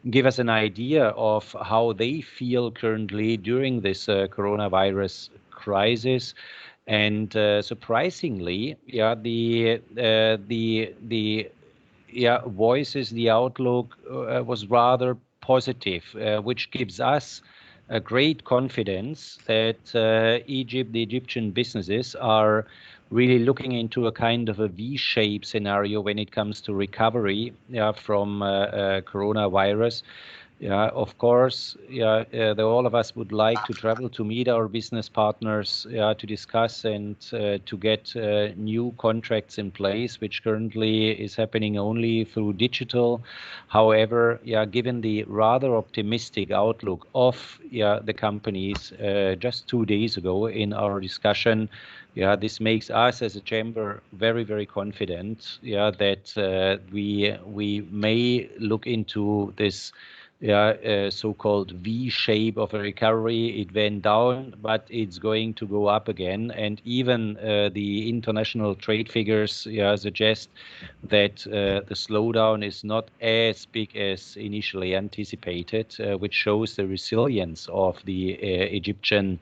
give us an idea of how they feel currently during this coronavirus crisis. And surprisingly, yeah, the voices, the outlook was rather positive, which gives us a great confidence that Egypt, the Egyptian businesses are really looking into a kind of a V-shaped scenario when it comes to recovery from coronavirus. Yeah, of course, all of us would like to travel to meet our business partners, to discuss and to get new contracts in place, which currently is happening only through digital. However, given the rather optimistic outlook of the companies just 2 days ago in our discussion, this makes us as a chamber very, very confident, that we may look into this so-called V shape of a recovery. It went down, but it's going to go up again. And even the international trade figures suggest that the slowdown is not as big as initially anticipated, which shows the resilience of the Egyptian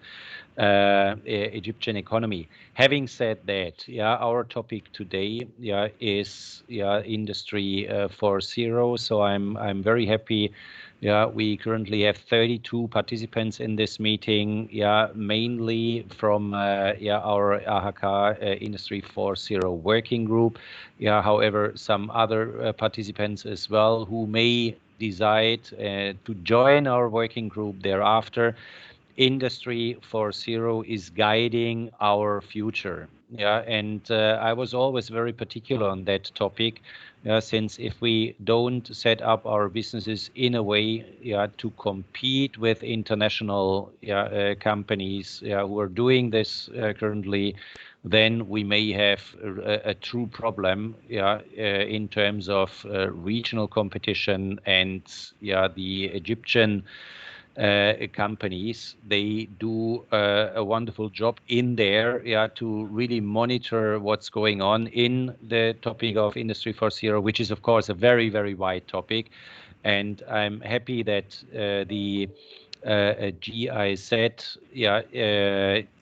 economy. Having said that, our topic today, is Industry 4.0. So I'm very happy. We currently have 32 participants in this meeting. Mainly from our AHK Industry 4.0 working group. However, some other participants as well who may decide to join our working group thereafter. Industry 4.0 is guiding our future. And I was always very particular on that topic, since if we don't set up our businesses in a way to compete with international companies who are doing this currently, then we may have a true problem in terms of regional competition. And the Egyptian companies, they do a wonderful job in there to really monitor what's going on in the topic of Industry 4.0, which is of course a very, very wide topic. And I'm happy that the GIZ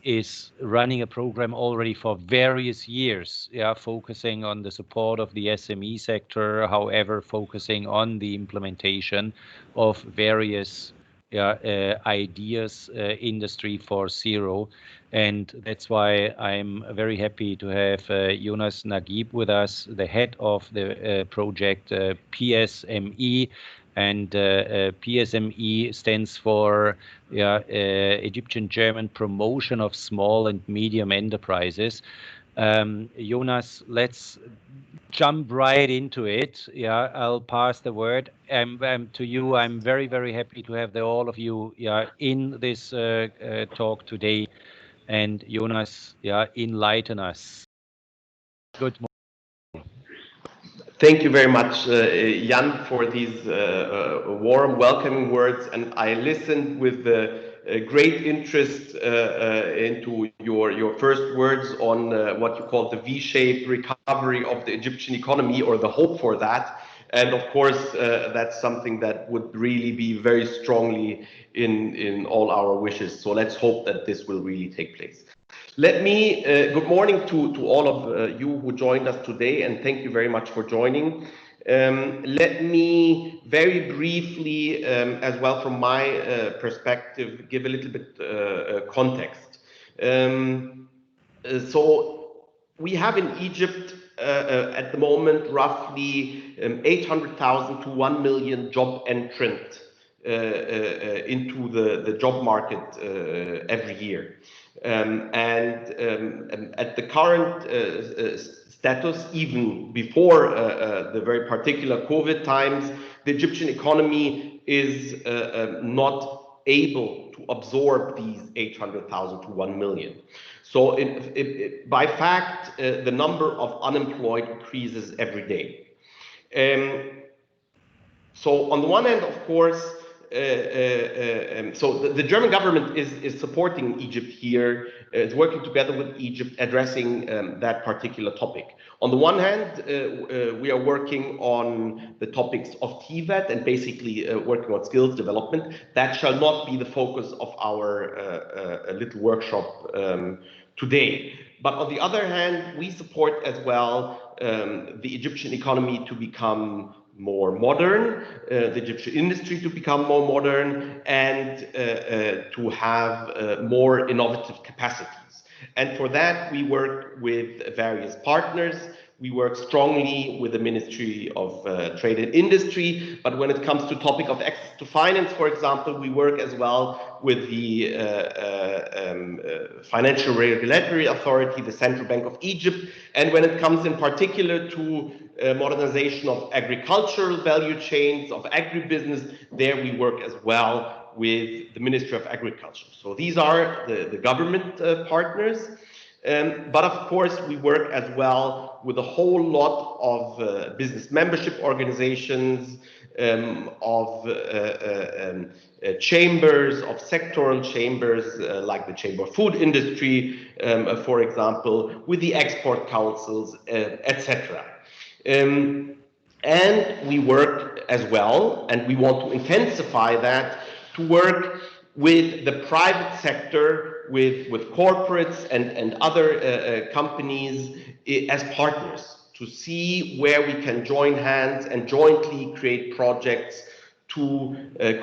is running a program already for various years, focusing on the support of the SME sector, however, focusing on the implementation of various ideas, Industry 4.0. And that's why I'm very happy to have Jonas Naguib with us, the head of the project PSME. And PSME stands for Egyptian German Promotion of Small and Medium Enterprises. Jonas, let's jump right into it. I'll pass the word to you. I'm very, very happy to have all of you in this talk today. And Jonas, enlighten us. Good morning. Thank you very much, Jan, for these warm, welcoming words. And I listened with great interest into your first words on what you call the V-shaped recovery of the Egyptian economy, or the hope for that. And of course, that's something that would really be very strongly in all our wishes. So let's hope that this will really take place. Let me, good morning to all of you who joined us today, and thank you very much for joining. Let me very briefly, as well from my perspective, give a little bit context. So we have in Egypt at the moment roughly 800,000 to 1 million job entrant into the job market every year. At the current status, even before the very particular COVID times, the Egyptian economy is not able to absorb these 800,000 to 1 million. So by fact, the number of unemployed increases every day. So on the one hand, of course, so the German government is supporting Egypt here, is working together with Egypt, addressing that particular topic. On the one hand, we are working on the topics of TVET and basically working on skills development. That shall not be the focus of our little workshop today. But on the other hand, we support as well the Egyptian economy to become more modern, the Egyptian industry to become more modern, and to have more innovative capacities. And for that, we work with various partners. We work strongly with the Ministry of Trade and Industry, but when it comes to topic of access to finance, for example, we work as well with the Financial Regulatory Authority, the Central Bank of Egypt, and when it comes in particular to modernization of agricultural value chains, of agribusiness, there we work as well with the Ministry of Agriculture. So these are the government partners. But of course, we work as well with a whole lot of business membership organizations, of chambers, of sectoral chambers, like the Chamber of Food Industry, for example, with the export councils, etc. And we work as well, and we want to intensify that, to work with the private sector, with corporates and other companies as partners, to see where we can join hands and jointly create projects to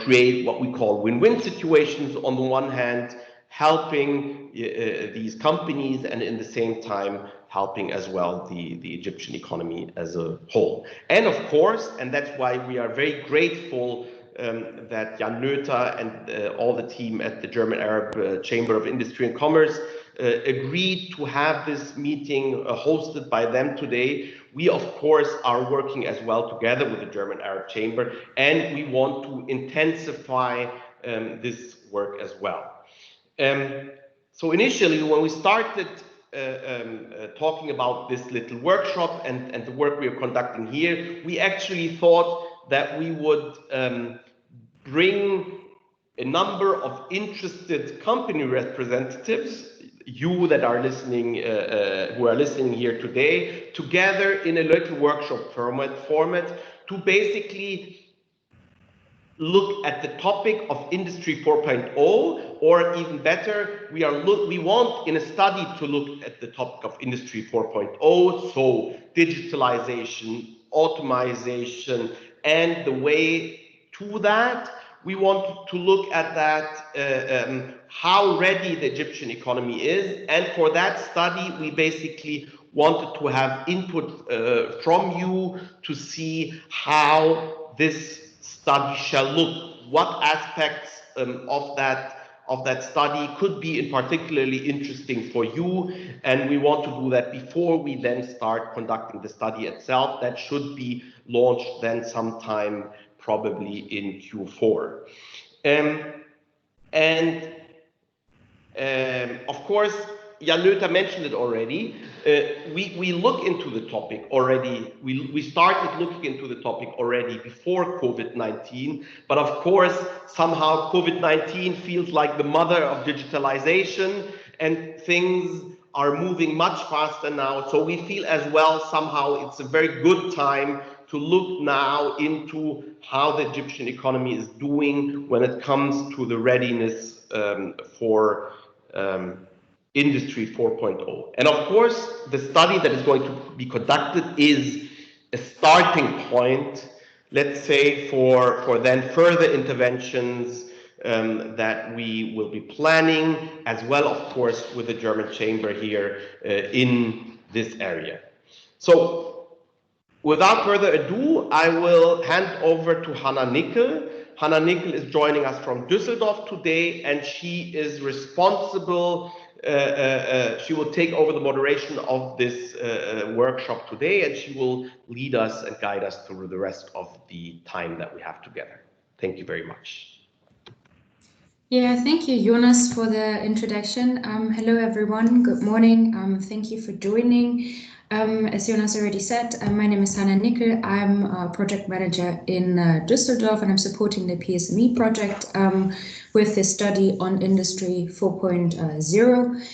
create what we call win-win situations on the one hand, helping these companies and in the same time helping as well the Egyptian economy as a whole. And of course, and that's why we are very grateful that Jan Noether and all the team at the German Arab Chamber of Industry and Commerce agreed to have this meeting hosted by them today. We, of course, are working as well together with the German Arab Chamber, and we want to intensify this work as well. So initially, when we started talking about this little workshop and the work we are conducting here, we actually thought that we would bring a number of interested company representatives, you that are listening, who are listening here today, together in a little workshop format to basically look at the topic of Industry 4.0, or even better, we want in a study to look at the topic of Industry 4.0, so digitalization, automation, and the way to that. We want to look at that, how ready the Egyptian economy is, and for that study, we basically wanted to have input from you to see how this study shall look, what aspects of that study could be particularly interesting for you, and we want to do that before we then start conducting the study itself. That should be launched then sometime probably in Q4. Of course, Jan Noether mentioned it already. We look into the topic already. We started looking into the topic already before COVID-19. But of course, somehow COVID-19 feels like the mother of digitalization, and things are moving much faster now. So we feel as well somehow it's a very good time to look now into how the Egyptian economy is doing when it comes to the readiness for Industry 4.0. And of course, the study that is going to be conducted is a starting point, let's say, for then further interventions that we will be planning, as well, of course, with the German Chamber here in this area. So, without further ado, I will hand over to Hannah Nickel. Hannah Nickel is joining us from Düsseldorf today, and she is responsible. She will take over the moderation of this workshop today, and she will lead us and guide us through the rest of the time that we have together. Thank you very much. Yeah, thank you, Jonas, for the introduction. Hello, everyone. Good morning. Thank you for joining. As Jonas already said, my name is Hannah Nickel. I'm a project manager in Düsseldorf, and I'm supporting the PSME project with this study on Industry 4.0.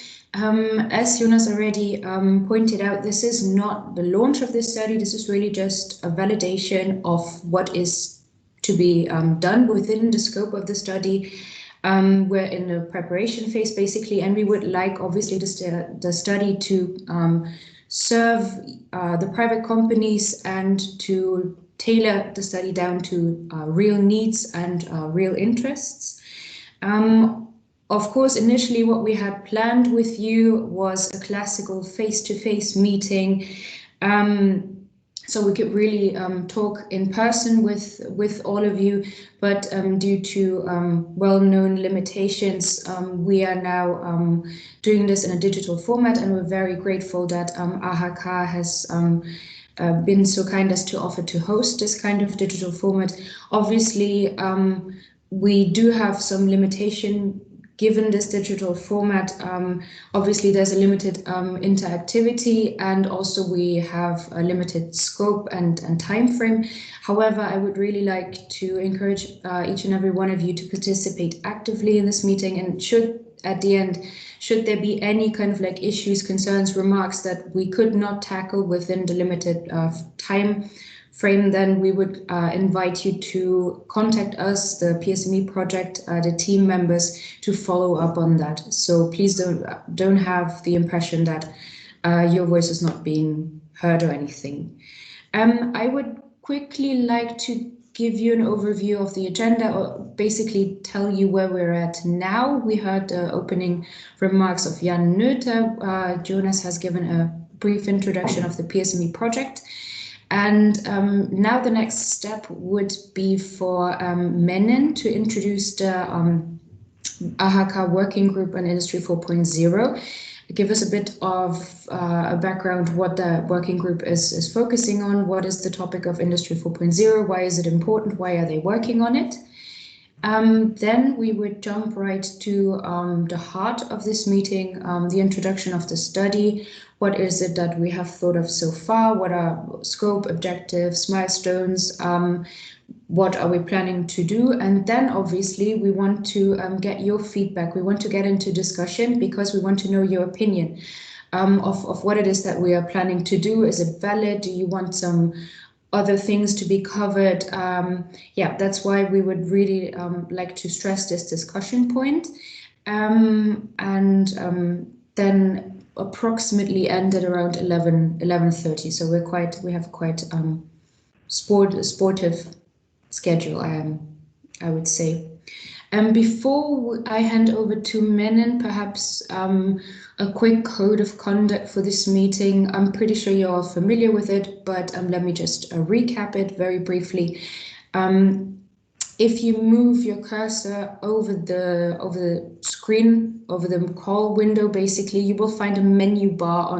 As Jonas already pointed out, this is not the launch of this study. This is really just a validation of what is to be done within the scope of the study. We're in the preparation phase, basically, and we would like, obviously, the study to serve the private companies and to tailor the study down to real needs and real interests. Of course, initially what we had planned with you was a classical face-to-face meeting, so we could really talk in person with all of you, but due to well-known limitations, we are now doing this in a digital format, and we're very grateful that AHK has been so kind as to offer to host this kind of digital format. Obviously, we do have some limitation given this digital format. Obviously, there's a limited interactivity, and also we have a limited scope and time frame. However, I would really like to encourage each and every one of you to participate actively in this meeting, and at the end, should there be any kind of like issues, concerns, remarks that we could not tackle within the limited time frame, then we would invite you to contact us, the PSME project, the team members, to follow up on that. So please don't have the impression that your voice is not being heard or anything. I would quickly like to give you an overview of the agenda, or basically tell you where we're at now. We heard the opening remarks of Jan Noether. Jonas has given a brief introduction of the PSME project. And now the next step would be for Menon to introduce the AHK Working Group on Industry 4.0, give us a bit of a background what the working group is focusing on, what is the topic of Industry 4.0, why is it important, why are they working on it. Then we would jump right to the heart of this meeting, the introduction of the study. What is it that we have thought of so far? What are scope, objectives, milestones? What are we planning to do? And then obviously we want to get your feedback. We want to get into discussion because we want to know your opinion of what it is that we are planning to do. Is it valid? Do you want some other things to be covered? Yeah, that's why we would really like to stress this discussion point. Then approximately end at around 11:30. So we have quite sportive schedule, I would say. Before I hand over to Menon, perhaps a quick code of conduct for this meeting. I'm pretty sure you're all familiar with it, but let me just recap it very briefly. If you move your cursor over the screen, over the call window, basically, you will find a menu bar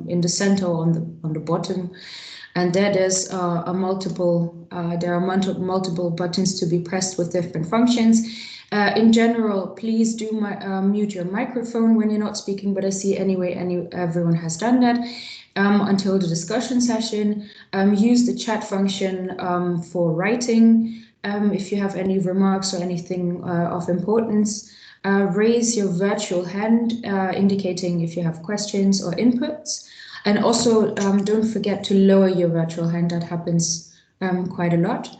in the center or on the bottom, and there are multiple buttons to be pressed with different functions. In general, please do mute your microphone when you're not speaking, but I see everyone has done that. Until the discussion session, use the chat function for writing. If you have any remarks or anything of importance, raise your virtual hand, indicating if you have questions or inputs. And also, don't forget to lower your virtual hand. That happens quite a lot.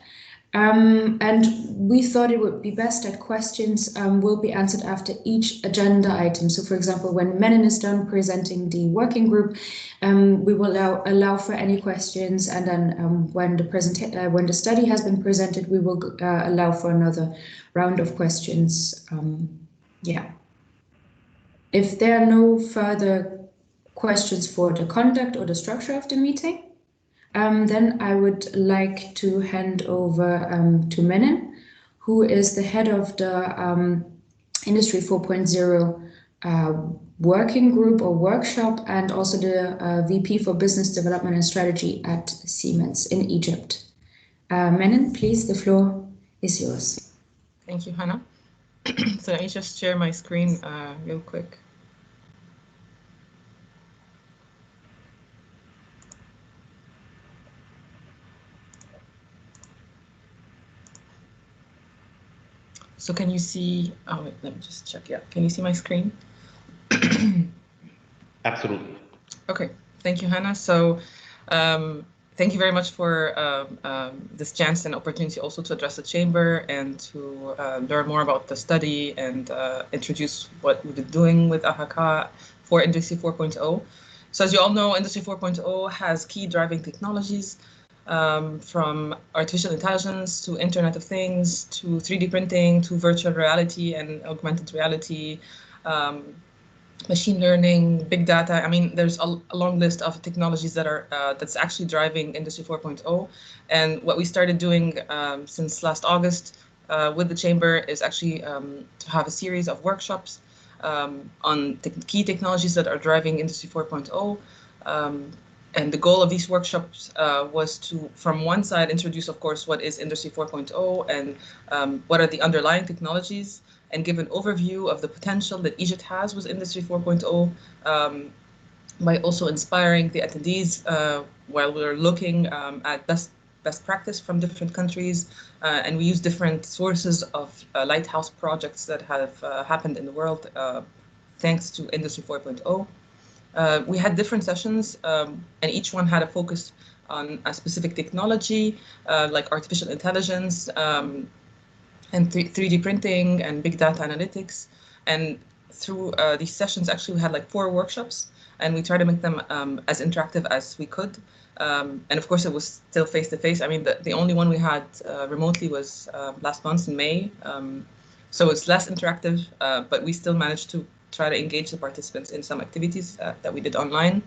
And we thought it would be best that questions will be answered after each agenda item. So, for example, when Menon is done presenting the working group, we will allow for any questions, and then when the study has been presented, we will allow for another round of questions. Yeah. If there are no further questions for the conduct or the structure of the meeting, then I would like to hand over to Menon, who is the head of the Industry 4.0 working group or workshop, and also the VP for Business Development and Strategy at Siemens in Egypt. Menon, please, the floor is yours. Thank you, Hannah. So let me just share my screen real quick. So can you see, oh wait, let me just check, yeah. Can you see my screen? Absolutely. Okay, thank you, Hannah. So thank you very much for this chance and opportunity also to address the chamber and to learn more about the study and introduce what we've been doing with AHK for Industry 4.0. So as you all know, Industry 4.0 has key driving technologies from artificial intelligence to Internet of Things to 3D printing to virtual reality and augmented reality, machine learning, big data. I mean, there's a long list of technologies that are that's actually driving Industry 4.0. And what we started doing since last August with the chamber is actually to have a series of workshops on the key technologies that are driving Industry 4.0. And the goal of these workshops was to, from one side, introduce, of course, what is Industry 4.0 and what are the underlying technologies, and give an overview of the potential that Egypt has with Industry 4.0 by also inspiring the attendees while we're looking at best practice from different countries. And we use different sources of lighthouse projects that have happened in the world thanks to Industry 4.0. We had different sessions, and each one had a focus on a specific technology, like artificial intelligence and 3D printing and big data analytics. And through these sessions, actually, we had like 4 workshops, and we tried to make them as interactive as we could. And of course, it was still face-to-face. I mean, the only one we had remotely was last month in May. So it's less interactive, but we still managed to try to engage the participants in some activities that we did online.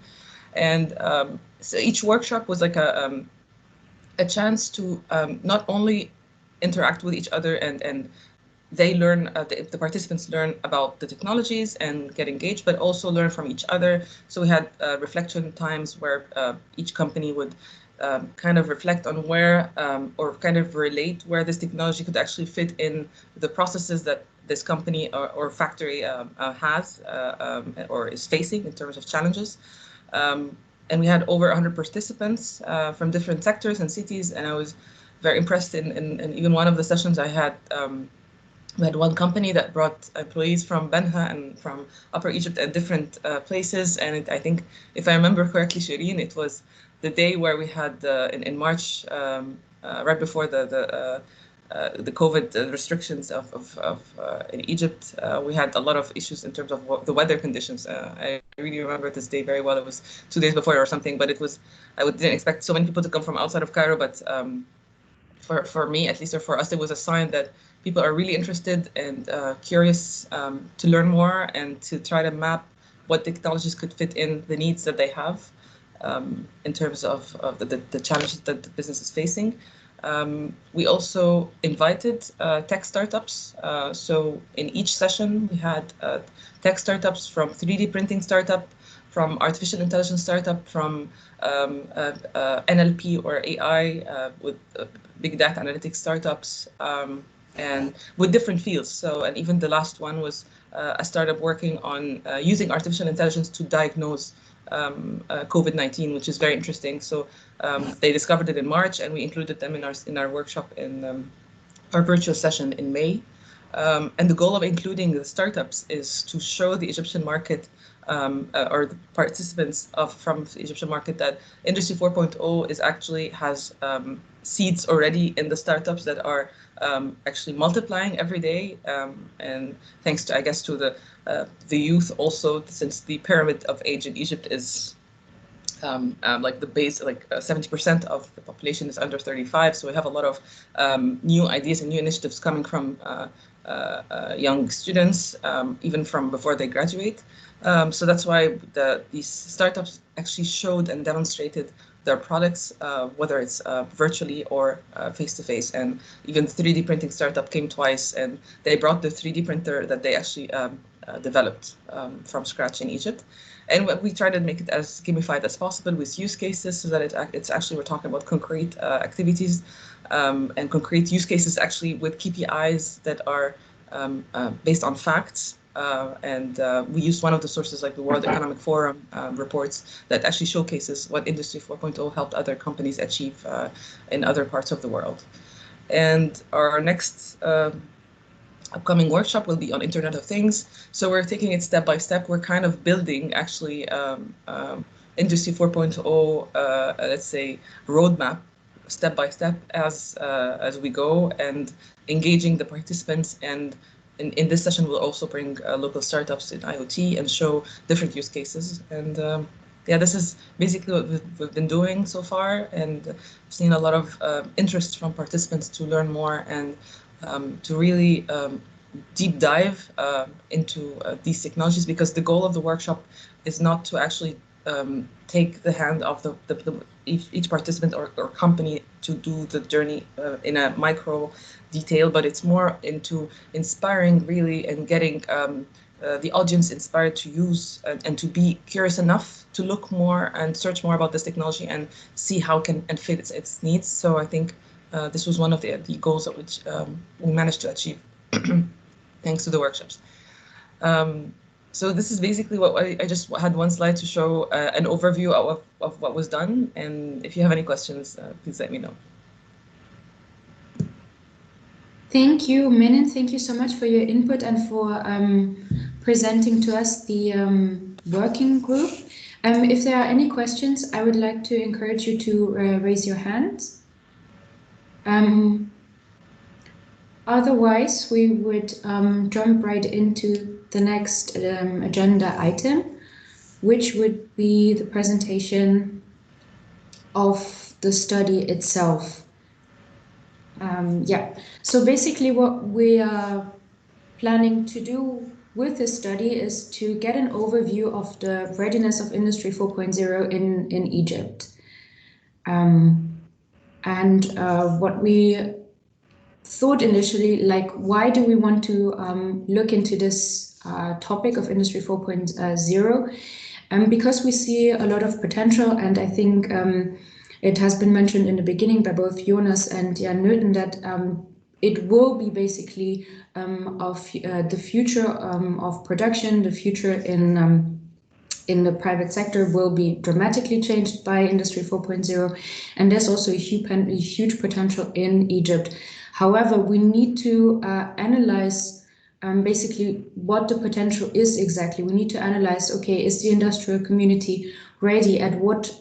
And so each workshop was like a chance to not only interact with each other and they learn, the participants learn about the technologies and get engaged, but also learn from each other. So we had reflection times where each company would kind of reflect on where or kind of relate where this technology could actually fit in the processes that this company or factory has or is facing in terms of challenges. And we had over 100 participants from different sectors and cities, and I was very impressed in even one of the sessions I had. We had one company that brought employees from Benha and from Upper Egypt and different places. And I think, if I remember correctly, Shireen, it was the day where we had in March, right before the COVID restrictions in Egypt. We had a lot of issues in terms of the weather conditions. I really remember this day very well. It was 2 days before or something, but it was, didn't expect so many people to come from outside of Cairo, but for me, at least, or for us, it was a sign that people are really interested and curious to learn more and to try to map what technologies could fit in the needs that they have in terms of the challenges that the business is facing. We also invited tech startups. So in each session, we had tech startups from 3D printing startup, from artificial intelligence startup, from NLP or AI with big data analytics startups, and with different fields. So, and even the last one was a startup working on using artificial intelligence to diagnose COVID-19, which is very interesting. So they discovered it in March, and we included them in our workshop in our virtual session in May. And the goal of including the startups is to show the Egyptian market or the participants from the Egyptian market that Industry 4.0 is actually has seeds already in the startups that are actually multiplying every day. And thanks to, I guess, to the youth also, since the pyramid of age in Egypt is like the base, like 70% of the population is under 35. So we have a lot of new ideas and new initiatives coming from young students, even from before they graduate. So that's why these startups actually showed and demonstrated their products, whether it's virtually or face-to-face. And even the 3D printing startup came twice, and they brought the 3D printer that they actually developed from scratch in Egypt. And we try to make it as gamified as possible with use cases, so that it's actually, we're talking about concrete activities and concrete use cases, actually with KPIs that are based on facts. And we used one of the sources, like the World Economic Forum reports, that actually showcases what Industry 4.0 helped other companies achieve in other parts of the world. And our next upcoming workshop will be on Internet of Things. So we're taking it step by step. We're kind of building actually Industry 4.0, let's say, roadmap step by step as we go, and engaging the participants. And in this session, we'll also bring local startups in IoT and show different use cases. And yeah, this is basically what we've been doing so far, and I've seen a lot of interest from participants to learn more and to really deep dive into these technologies, because the goal of the workshop is not to actually take the hand of each participant or company to do the journey in a micro detail, but it's more into inspiring really and getting the audience inspired to use and to be curious enough to look more and search more about this technology and see how can and fit its needs. So I think this was one of the goals that which we managed to achieve thanks to the workshops. So this is basically what I just had one slide to show an overview of what was done. And if you have any questions, please let me know. Thank you, Min. Thank you so much for your input and for presenting to us the working group. If there are any questions, I would like to encourage you to raise your hands. Otherwise, we would jump right into the next agenda item, which would be the presentation of the study itself. Yeah, so basically what we are planning to do with this study is to get an overview of the readiness of Industry 4.0 in Egypt. What we thought initially, like, why do we want to look into this topic of Industry 4.0? Because we see a lot of potential, and I think it has been mentioned in the beginning by both Jonas and Jan Newton that it will be basically of the future of production, the future in the private sector will be dramatically changed by Industry 4.0, and there's also a huge potential in Egypt. However, we need to analyze basically what the potential is exactly. We need to analyze, okay, is the industrial community ready? At what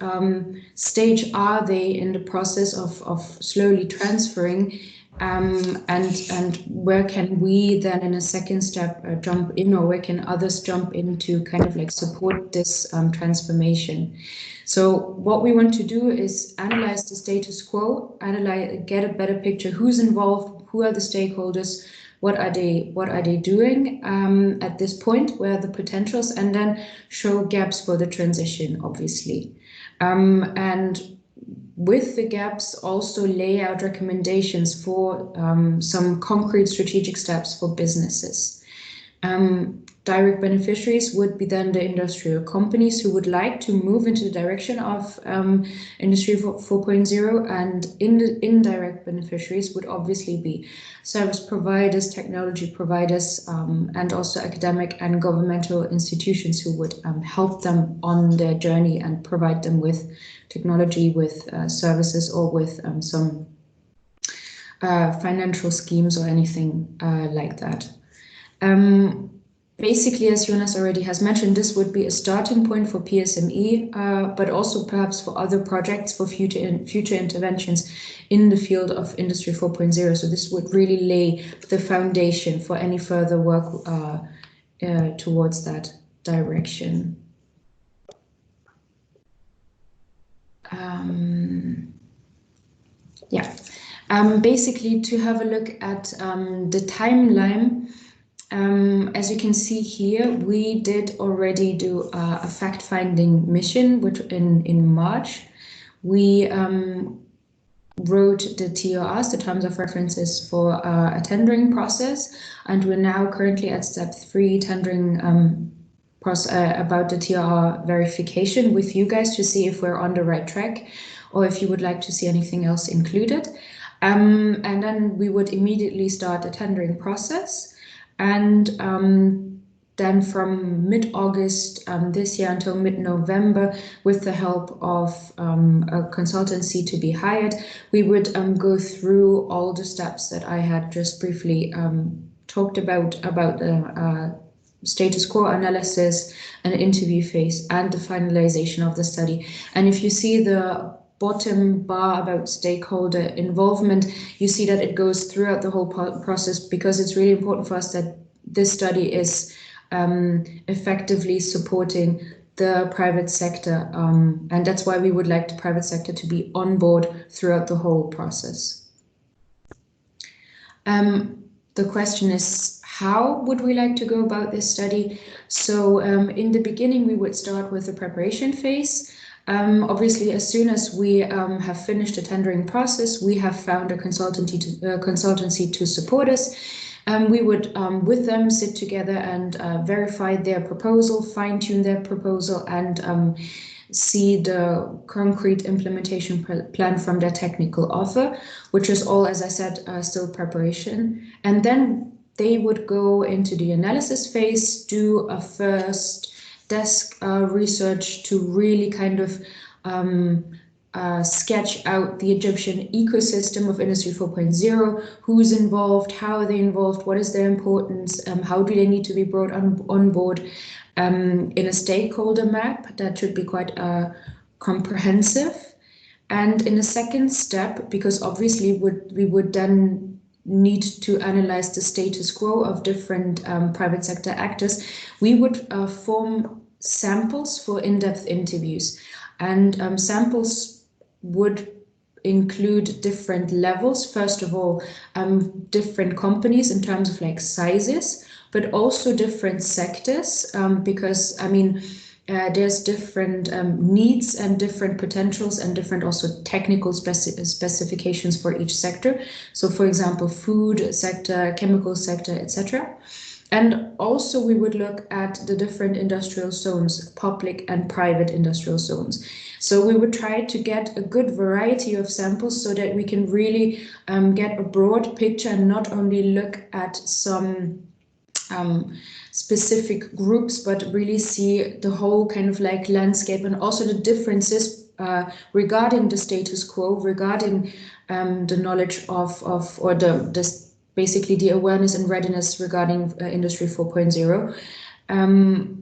stage are they in the process of slowly transferring? And where can we then in a second step jump in, or where can others jump in to kind of like support this transformation? So what we want to do is analyze the status quo, get a better picture, who's involved, who are the stakeholders, what are they doing at this point, where are the potentials, and then show gaps for the transition, obviously. And with the gaps, also lay out recommendations for some concrete strategic steps for businesses. Direct beneficiaries would be then the industrial companies who would like to move into the direction of Industry 4.0, and indirect beneficiaries would obviously be service providers, technology providers, and also academic and governmental institutions who would help them on their journey and provide them with technology, with services, or with some financial schemes or anything like that. Basically, as Jonas already has mentioned, this would be a starting point for PSME, but also perhaps for other projects for future interventions in the field of Industry 4.0. So this would really lay the foundation for any further work towards that direction. Basically, to have a look at the timeline, as you can see here, we did already do a fact-finding mission, which in March. We wrote the TORs, the terms of references, for a tendering process, and we're now currently at step 3, tendering about the TOR verification with you guys to see if we're on the right track, or if you would like to see anything else included. And then we would immediately start the tendering process. And then from mid-August this year until mid-November, with the help of a consultancy to be hired, we would go through all the steps that I had just briefly talked about the status quo analysis and interview phase and the finalization of the study. And if you see the bottom bar about stakeholder involvement, you see that it goes throughout the whole process, because it's really important for us that this study is effectively supporting the private sector, and that's why we would like the private sector to be on board throughout the whole process. The question is, how would we like to go about this study? So in the beginning, we would start with the preparation phase. Obviously, as soon as we have finished the tendering process, we have found a consultancy to support us. We would, with them, sit together and verify their proposal, fine-tune their proposal, and see the concrete implementation plan from their technical offer, which is all, as I said, still preparation. And then they would go into the analysis phase, do a first desk research to really kind of sketch out the Egyptian ecosystem of Industry 4.0, who's involved, how are they involved, what is their importance, how do they need to be brought on board in a stakeholder map that should be quite comprehensive. And in a second step, because obviously we would then need to analyze the status quo of different private sector actors, we would form samples for in-depth interviews. And samples would include different levels. First of all, different companies in terms of like sizes, but also different sectors, because I mean, there's different needs and different potentials and different also technical specifications for each sector. So for example, food sector, chemical sector, etc. And also we would look at the different industrial zones, public and private industrial zones. So we would try to get a good variety of samples so that we can really get a broad picture and not only look at some specific groups, but really see the whole kind of like landscape and also the differences regarding the status quo, regarding the knowledge of or basically the awareness and readiness regarding Industry 4.0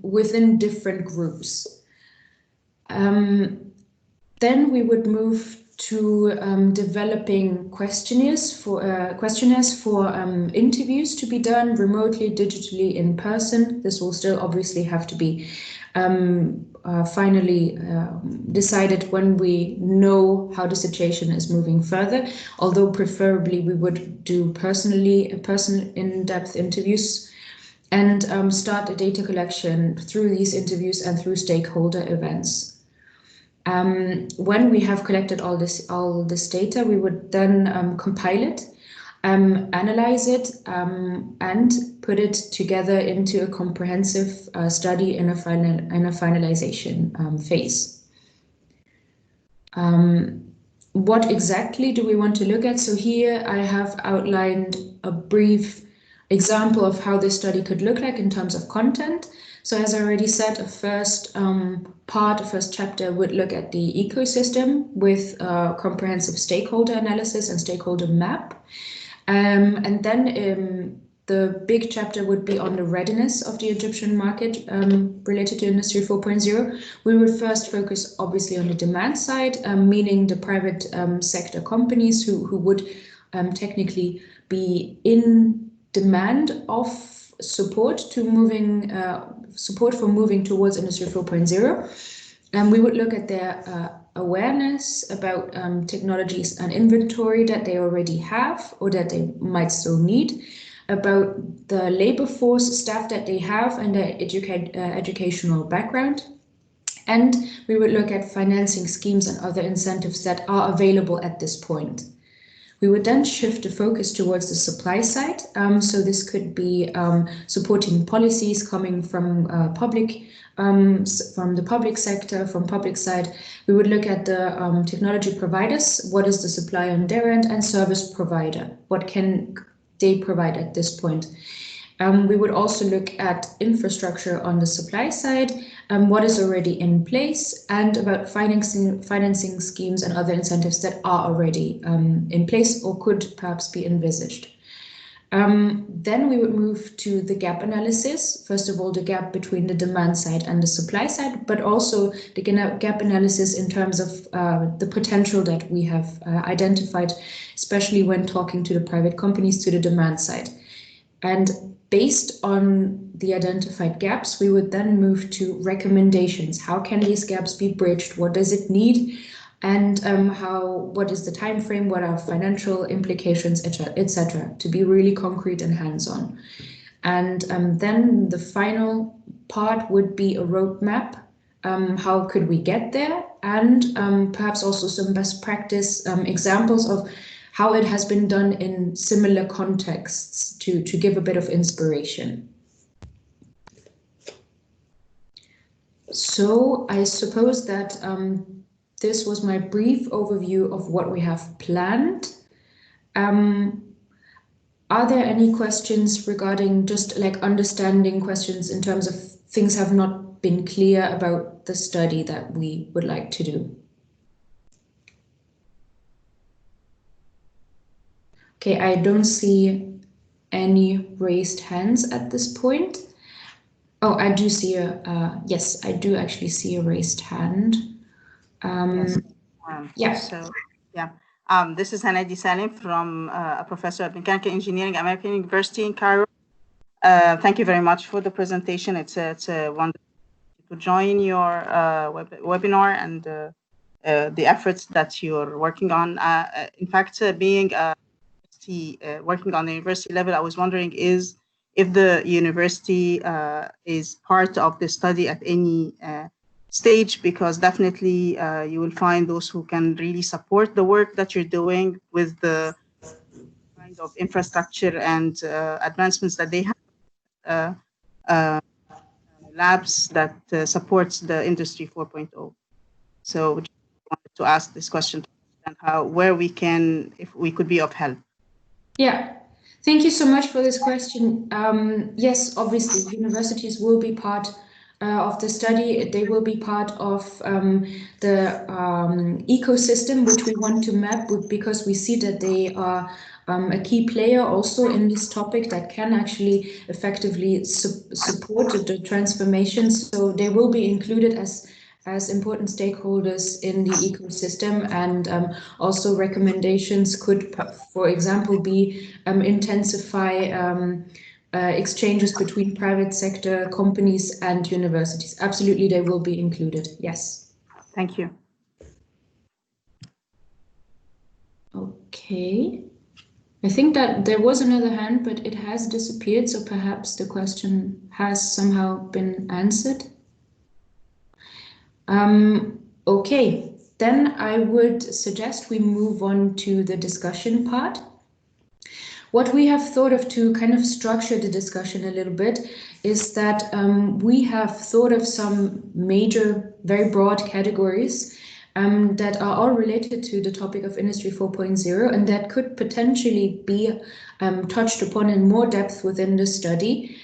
within different groups. Then we would move to developing questionnaires for interviews to be done remotely, digitally, in person. This will still obviously have to be finally decided when we know how the situation is moving further, although preferably we would do personal in-depth interviews and start the data collection through these interviews and through stakeholder events. When we have collected all this data, we would then compile it, analyze it, and put it together into a comprehensive study in a finalization phase. What exactly do we want to look at? So here I have outlined a brief example of how this study could look like in terms of content. So as I already said, a first chapter would look at the ecosystem with a comprehensive stakeholder analysis and stakeholder map. And then the big chapter would be on the readiness of the Egyptian market related to Industry 4.0. We would first focus obviously on the demand side, meaning the private sector companies who would technically be in demand of support for moving towards Industry 4.0. And we would look at their awareness about technologies and inventory that they already have or that they might still need, about the labor force staff that they have and their educational background. And we would look at financing schemes and other incentives that are available at this point. We would then shift the focus towards the supply side. So this could be supporting policies coming from the public sector, from public side. We would look at the technology providers. What is the supply on their end, and service provider? What can they provide at this point? We would also look at infrastructure on the supply side, what is already in place, and about financing schemes and other incentives that are already in place or could perhaps be envisaged. Then we would move to the gap analysis. First of all, the gap between the demand side and the supply side, but also the gap analysis in terms of the potential that we have identified, especially when talking to the private companies to the demand side. And based on the identified gaps, we would then move to recommendations. How can these gaps be bridged? What does it need? And what is the time frame? What are financial implications, etc. To be really concrete and hands-on. And then the final part would be a roadmap. How could we get there? And perhaps also some best practice examples of how it has been done in similar contexts to give a bit of inspiration. So I suppose that this was my brief overview of what we have planned. Are there any questions regarding just like understanding questions in terms of things have not been clear about the study that we would like to do? Okay, I don't see any raised hands at this point. Oh, I do see yes, I do actually see a raised hand. Yes. Yeah. So, yeah. This is Hanadi Salim from a professor of mechanical engineering, American University in Cairo. Thank you very much for the presentation. It's a wonderful to join your webinar and the efforts that you're working on. In fact, being working on the university level, I was wondering if the university is part of the study at any stage, because definitely you will find those who can really support the work that you're doing with the kind of infrastructure and advancements that they have, labs that supports the Industry 4.0. So just wanted to ask this question and where we can, if we could be of help. Yeah, thank you so much for this question. Yes, obviously, universities will be part of the study. They will be part of the ecosystem which we want to map, because we see that they are a key player also in this topic that can actually effectively support the transformation. So they will be included as important stakeholders in the ecosystem, and also recommendations could, for example, be intensify exchanges between private sector companies and universities. Absolutely, they will be included. Yes. Thank you. Okay. I think that there was another hand, but it has disappeared, so perhaps the question has somehow been answered. Okay, then I would suggest we move on to the discussion part. What we have thought of to kind of structure the discussion a little bit is that we have thought of some major, very broad categories that are all related to the topic of Industry 4.0, and that could potentially be touched upon in more depth within the study.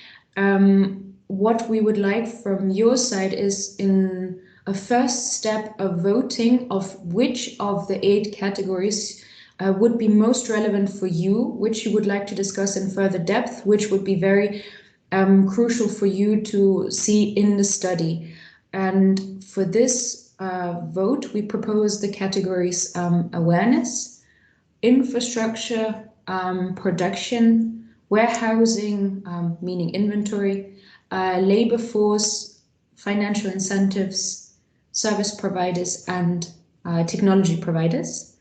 What we would like from your side is, in a first step, of voting of which of the 8 categories would be most relevant for you, which you would like to discuss in further depth, which would be very crucial for you to see in the study. And for this vote, we propose the categories awareness, infrastructure, production, warehousing, meaning inventory, labor force, financial incentives, service providers, and technology providers.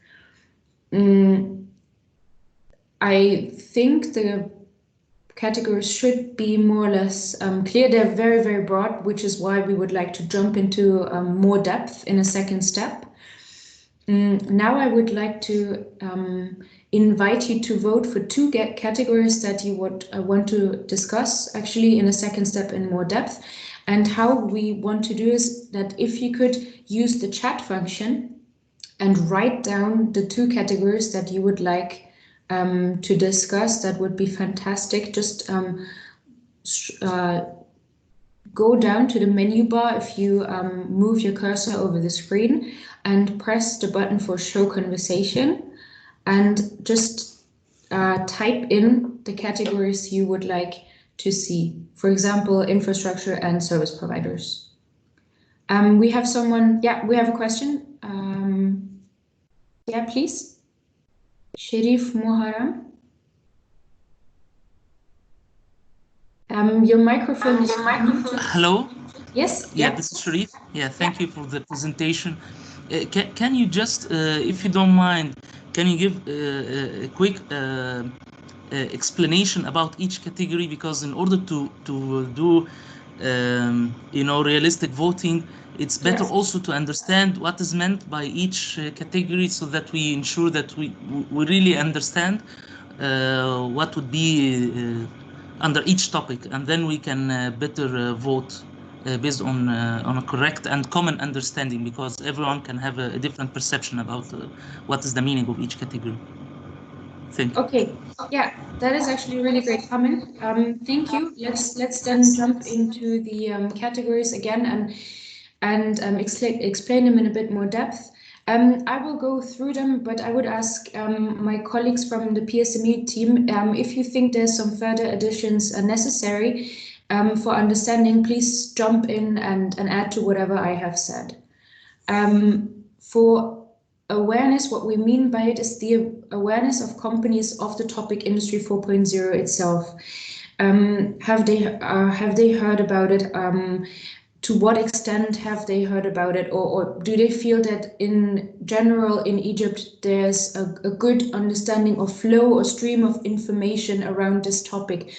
I think the categories should be more or less clear. They're very, very broad, which is why we would like to jump into more depth in a second step. Now I would like to invite you to vote for 2 categories that you would want to discuss actually in a second step in more depth. And how we want to do is that if you could use the chat function and write down the 2 categories that you would like to discuss, that would be fantastic. Just go down to the menu bar if you move your cursor over the screen and press the button for show conversation, and just type in the categories you would like to see. For example, infrastructure and service providers. We have someone, yeah, we have a question. Yeah, please. Sharif Muharram. Your microphone is muted. Hello? Yes. Yeah, this is Sharif. Yeah, thank you for the presentation. Can you just, if you don't mind, can you give a quick explanation about each category? Because in order to do, you know, realistic voting, it's better also to understand what is meant by each category, so that we ensure that we really understand what would be under each topic, and then we can better vote based on a correct and common understanding, because everyone can have a different perception about what is the meaning of each category. Thank you. Okay, yeah, that is actually a really great comment. Thank you. Let's then jump into the categories again and explain them in a bit more depth. I will go through them, but I would ask my colleagues from the PSME team if you think there's some further additions necessary for understanding, please jump in and add to whatever I have said. For awareness, what we mean by it is the awareness of companies of the topic Industry 4.0 itself. Have they heard about it? To what extent have they heard about it, or do they feel that in general in Egypt there's a good understanding of flow or stream of information around this topic?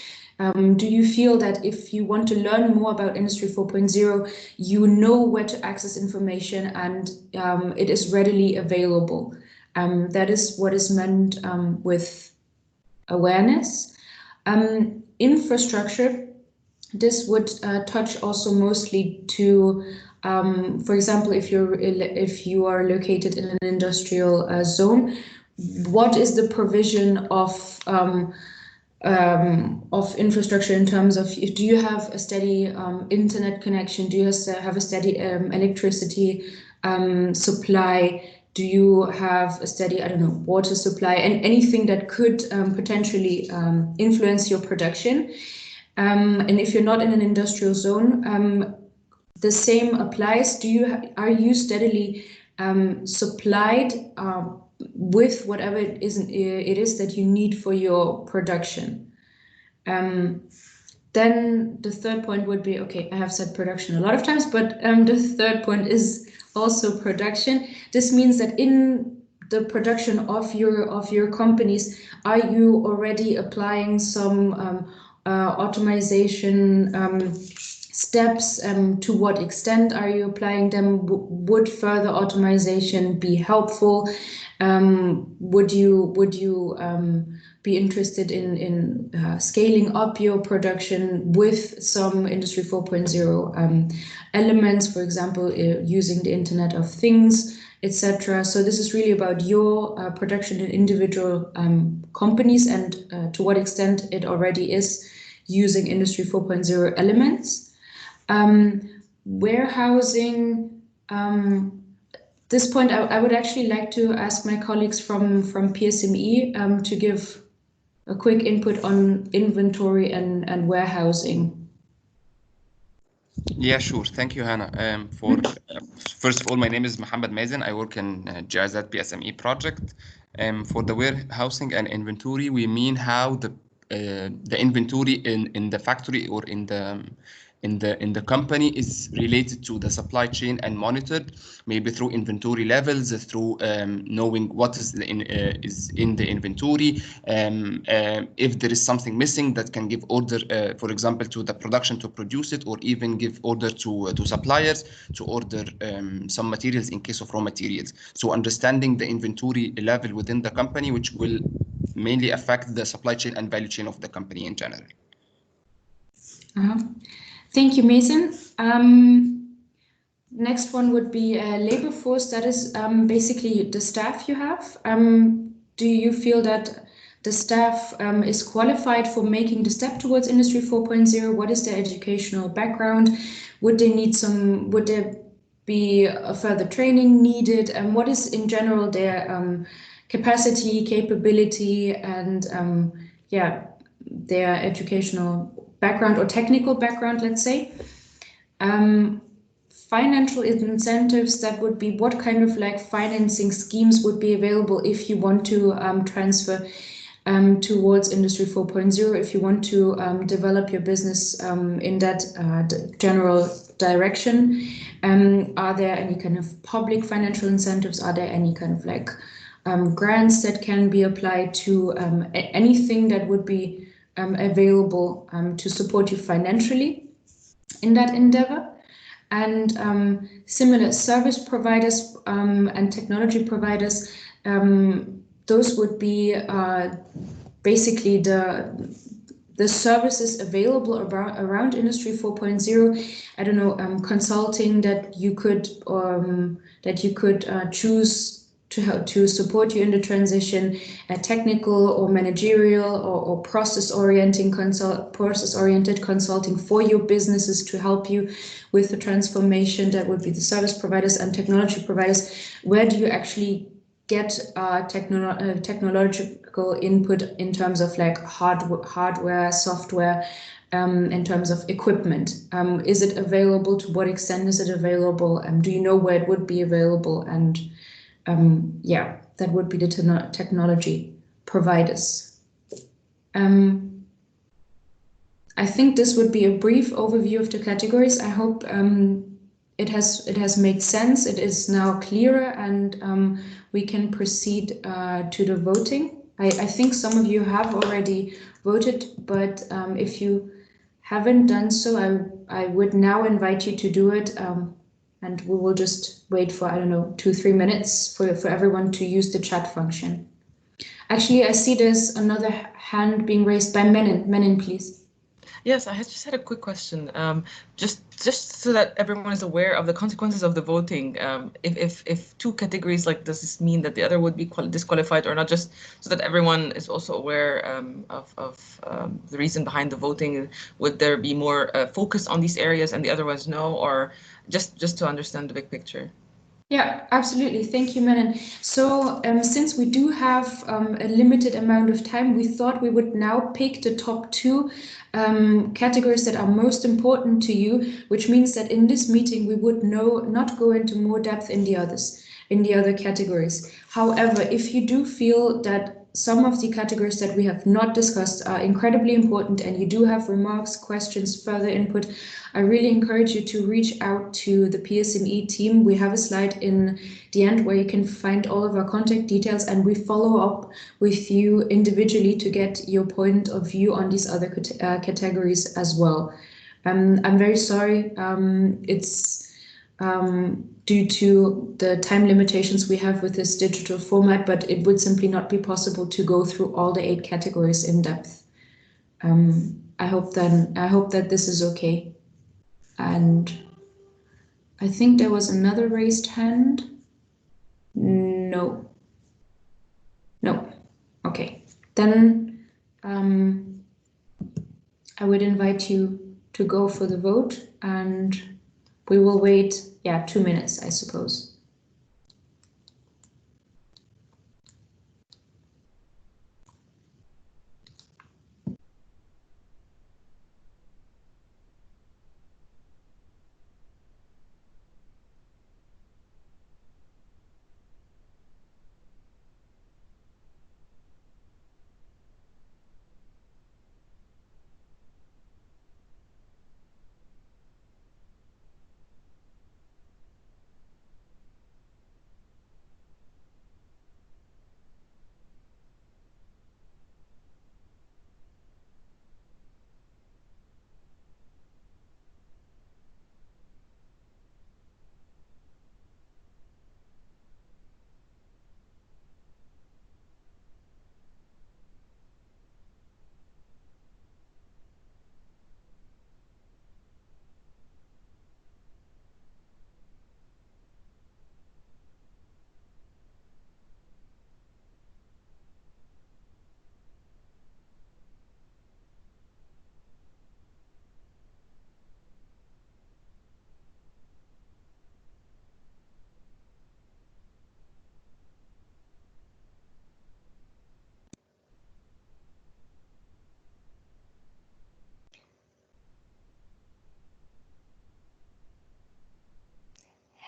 Do you feel that if you want to learn more about Industry 4.0, you know where to access information and it is readily available? That is what is meant with awareness. Infrastructure, this would touch also mostly to, for example, if you are located in an industrial zone, what is the provision of infrastructure in terms of, do you have a steady internet connection? Do you have a steady electricity supply? Do you have a steady, I don't know, water supply, and anything that could potentially influence your production? And if you're not in an industrial zone, the same applies. Are you steadily supplied with whatever it is that you need for your production? Then the third point would be, okay, I have said production a lot of times, but the third point is also production. This means that in the production of your companies, are you already applying some automation steps? To what extent are you applying them? Would further automation be helpful? Would you be interested in scaling up your production with some Industry 4.0 elements, for example, using the Internet of Things, etc.? So this is really about your production in individual companies and to what extent it already is using Industry 4.0 elements. Warehousing, this point I would actually like to ask my colleagues from PSME to give a quick input on inventory and warehousing. Yeah, sure. Thank you, Hannah. First of all, my name is Mohammed Mazen. I work in GIZ PSME project. For the warehousing and inventory, we mean how the inventory in the factory or in the company is related to the supply chain and monitored, maybe through inventory levels, through knowing what is in the inventory. If there is something missing, that can give order, for example, to the production to produce it, or even give order to suppliers to order some materials in case of raw materials. So understanding the inventory level within the company, which will mainly affect the supply chain and value chain of the company in general. Thank you, Mason. Next one would be labor force. That is basically the staff you have. Do you feel that the staff is qualified for making the step towards Industry 4.0? What is their educational background? Would there be a further training needed? And what is in general their capacity, capability, and yeah, their educational background or technical background, let's say. Financial incentives, that would be what kind of like financing schemes would be available if you want to transfer towards Industry 4.0, if you want to develop your business in that general direction. Are there any kind of public financial incentives? Are there any kind of like grants that can be applied to anything that would be available to support you financially in that endeavor? And similar service providers and technology providers, those would be basically the services available around Industry 4.0. I don't know, consulting that you could choose to help to support you in the transition, technical or managerial or process-oriented consulting for your businesses to help you with the transformation. That would be the service providers and technology providers. Where do you actually get technological input in terms of like hardware, software, in terms of equipment? Is it available? To what extent is it available? Do you know where it would be available? And yeah, that would be the technology providers. I think this would be a brief overview of the categories. I hope it has made sense. It is now clearer, and we can proceed to the voting. I think some of you have already voted, but if you haven't done so, I would now invite you to do it. And we will just wait for, I don't know, 2-3 minutes for everyone to use the chat function. Actually, I see there's another hand being raised by Menin. Menin, please. Yes, I just had a quick question. Just so that everyone is aware of the consequences of the voting. If two categories, like, does this mean that the other would be disqualified or not? Just so that everyone is also aware of the reason behind the voting. Would there be more focus on these areas and the other ones no, or just to understand the big picture? Yeah, absolutely. Thank you, Menon. So since we do have a limited amount of time, we thought we would now pick the top 2 categories that are most important to you, which means that in this meeting we would not go into more depth in the other categories. However, if you do feel that some of the categories that we have not discussed are incredibly important and you do have remarks, questions, further input, I really encourage you to reach out to the PSME team. We have a slide in the end where you can find all of our contact details, and we follow up with you individually to get your point of view on these other categories as well. I'm very sorry. It's due to the time limitations we have with this digital format, but it would simply not be possible to go through all the 8 categories in depth. I hope that this is okay. And I think there was another raised hand. No. Okay. Then I would invite you to go for the vote, and we will wait, 2 minutes, I suppose.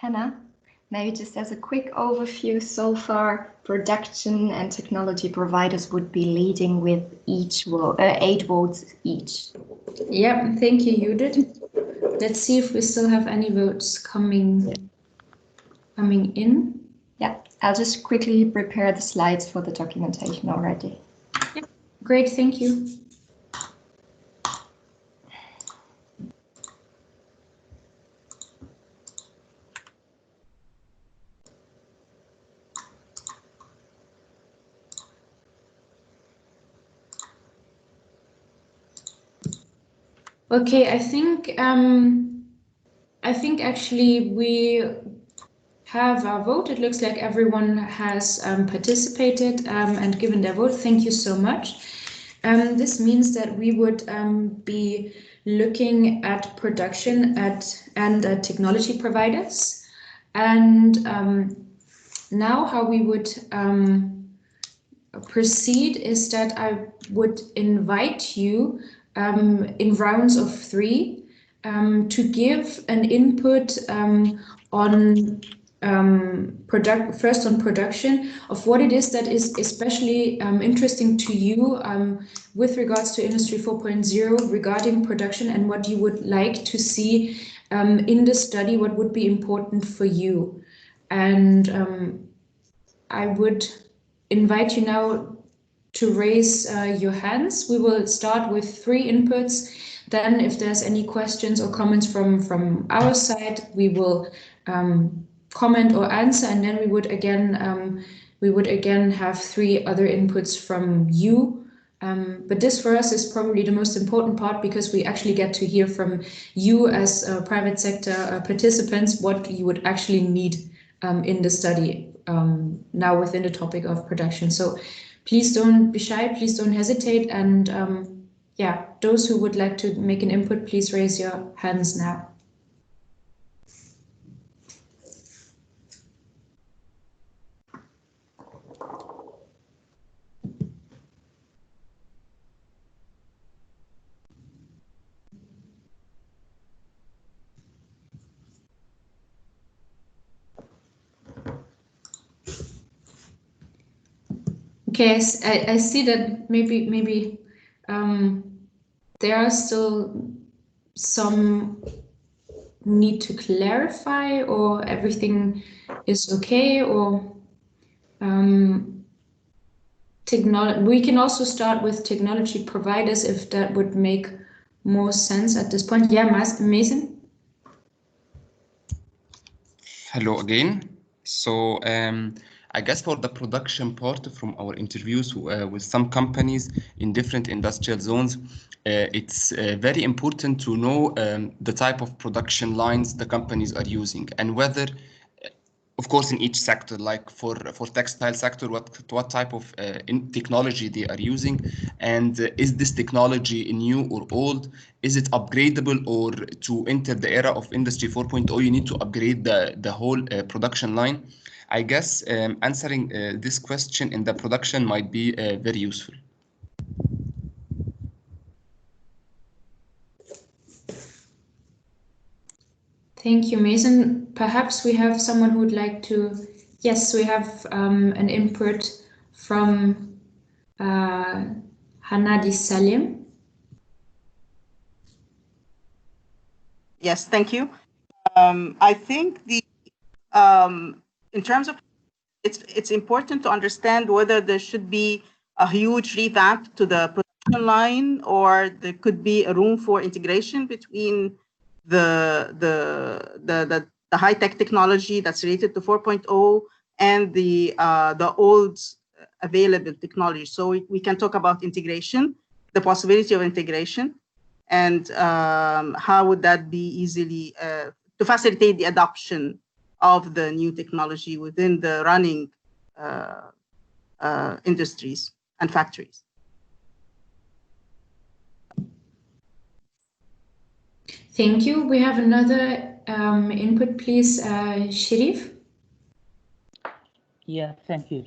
Hannah. Maybe just as a quick overview, so far, production and technology providers would be leading with 8 votes each. Yeah, thank you, Judith. Let's see if we still have any votes coming in. Yeah, I'll just quickly prepare the slides for the documentation already. Yeah, great, thank you. Okay, I think actually we have our vote. It looks like everyone has participated and given their vote. Thank you so much. This means that we would be looking at production and technology providers. And now how we would proceed is that I would invite you in rounds of 3 to give an input on first on production of what it is that is especially interesting to you with regards to Industry 4.0 regarding production, and what you would like to see in the study, what would be important for you. And I would invite you now to raise your hands. We will start with 3 inputs. Then if there's any questions or comments from our side, we will comment or answer, and then we would again have 3 other inputs from you. But this for us is probably the most important part, because we actually get to hear from you as private sector participants what you would actually need in the study now within the topic of production. So please don't be shy, please don't hesitate, and yeah, those who would like to make an input, please raise your hands now. Okay, I see that maybe there are still some need to clarify, or everything is okay, or we can also start with technology providers if that would make more sense at this point. Yeah, Mason? Hello again. So I guess for the production part from our interviews with some companies in different industrial zones, it's very important to know the type of production lines the companies are using, and whether, of course, in each sector, like for textile sector, what type of technology they are using, and is this technology new or old? Is it upgradable, or to enter the era of Industry 4.0, you need to upgrade the whole production line? I guess answering this question in the production might be very useful. Thank you, Mason. Perhaps we have someone who would like to. Yes, we have an input from Hanadi Salim. Yes, thank you. I think in terms of it's important to understand whether there should be a huge revamp to the production line, or there could be a room for integration between the high-tech technology that's related to 4.0 and the old available technology. So we can talk about integration, the possibility of integration, and how would that be easily to facilitate the adoption of the new technology within the running industries and factories. Thank you. We have another input, please, Sharif. Yeah, thank you.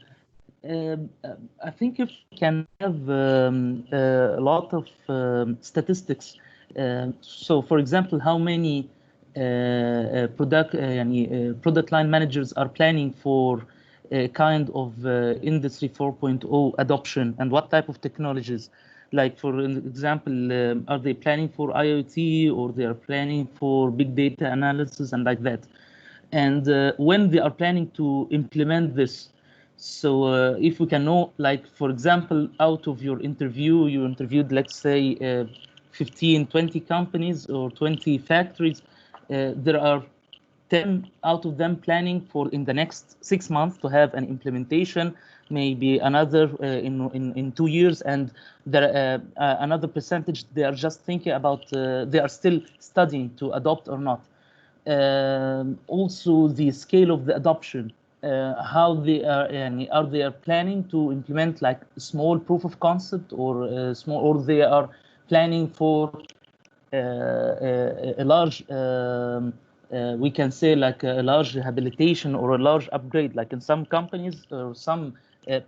I think if we can have a lot of statistics. So, for example, how many product line managers are planning for a kind of Industry 4.0 adoption, and what type of technologies? Like, for example, are they planning for IoT, or they are planning for big data analysis and like that? And when they are planning to implement this. So if we can know, like, for example, out of your interview, you interviewed, let's say, 15, 20 companies or 20 factories, there are 10 out of them planning for in the next 6 months to have an implementation, maybe another in 2 years, and there another percentage they are just thinking about, they are still studying to adopt or not. Also the scale of the adoption, how they are they planning to implement like small proof of concept, or small, or they are planning for a large we can say like a large rehabilitation or a large upgrade. Like in some companies or some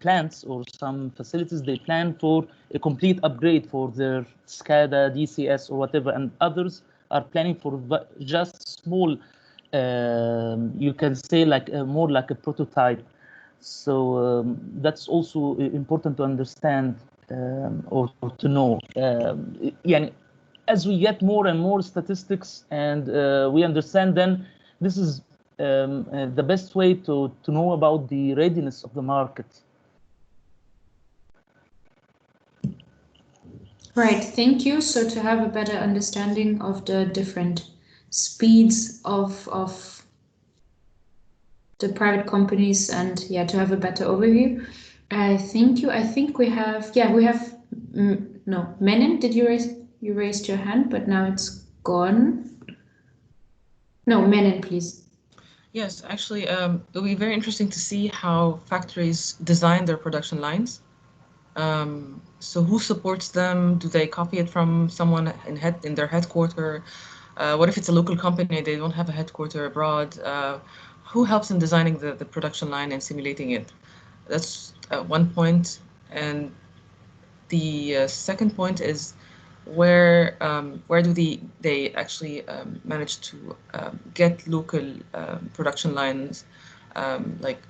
plants or some facilities, they plan for a complete upgrade for their SCADA, DCS, or whatever, and others are planning for just small, you can say like more like a prototype. So that's also important to understand, or to know. As we get more and more statistics, and we understand, then this is the best way to know about the readiness of the market. Right, thank you. So to have a better understanding of the different speeds of the private companies, and yeah, to have a better overview. Thank you. I think we have, no, Menon, did you raised your hand, but now it's gone. No, Menon, please. Yes, actually, it'll be very interesting to see how factories design their production lines. So who supports them? Do they copy it from someone in their headquarters? What if it's a local company, they don't have a headquarters abroad? Who helps in designing the production line and simulating it? That's one point. And the second point is, where do they actually manage to get local production lines? Like,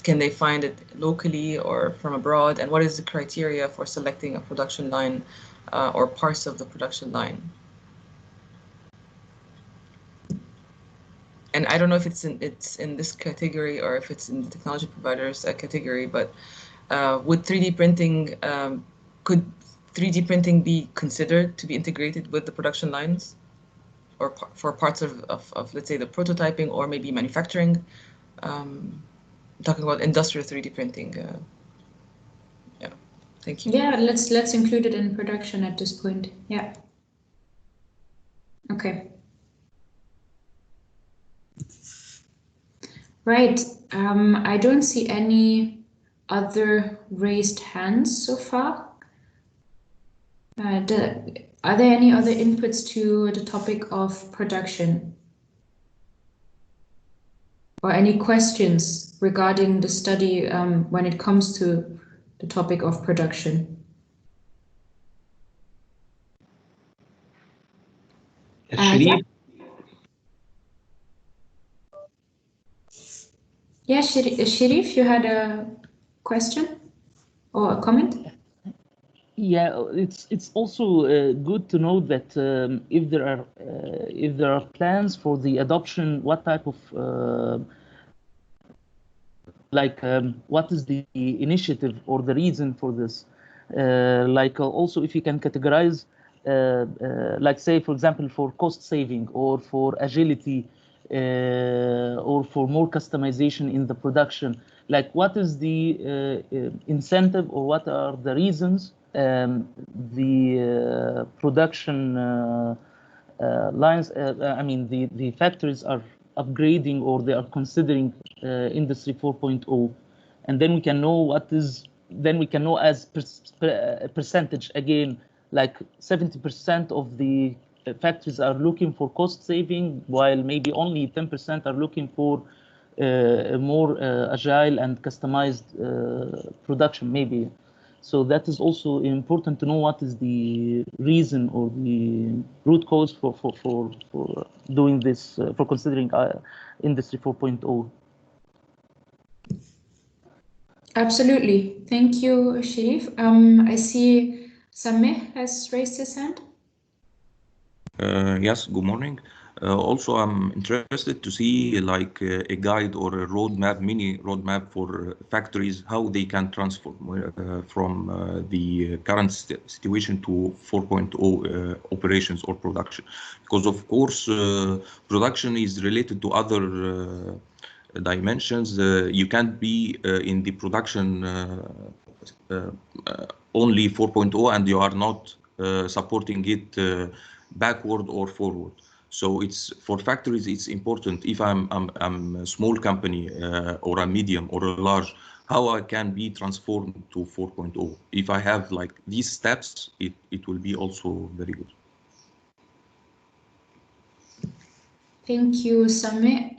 can they find it locally or from abroad? And what is the criteria for selecting a production line or parts of the production line? And I don't know if it's in this category or if it's in the technology providers category, but would 3D printing, could 3D printing be considered to be integrated with the production lines, or for parts of let's say the prototyping or maybe manufacturing? Talking about industrial 3D printing. Yeah, thank you. Yeah, let's include it in production at this point. Yeah. Okay. Right. I don't see any other raised hands so far. Are there any other inputs to the topic of production? Or any questions regarding the study when it comes to the topic of production? Yeah, Sherif, you had a question or a comment? Yeah, it's also good to know that if there are plans for the adoption, what type of what is the initiative or the reason for this? Also, if you can categorize, like say, for example, for cost saving or for agility, or for more customization in the production, like what is the incentive, or what are the reasons the production lines, the factories are upgrading, or they are considering Industry 4.0, and then we can know as percentage again, like 70% of the factories are looking for cost saving, while maybe only 10% are looking for a more agile and customized production, maybe. So that is also important to know what is the reason or the root cause for doing this, for considering Industry 4.0. Absolutely. Thank you, Sharif. I see Sameh has raised his hand. Yes, good morning. Also, I'm interested to see like a guide or a roadmap, mini roadmap for factories, how they can transform from the current situation to 4.0 operations or production. Because of course, production is related to other dimensions. You can't be in the production only 4.0 and you are not supporting it backward or forward. So it's for factories, it's important. If I'm a small company or a medium or a large, how I can be transformed to 4.0. If I have like these steps, it will be also very good. Thank you, Sameh.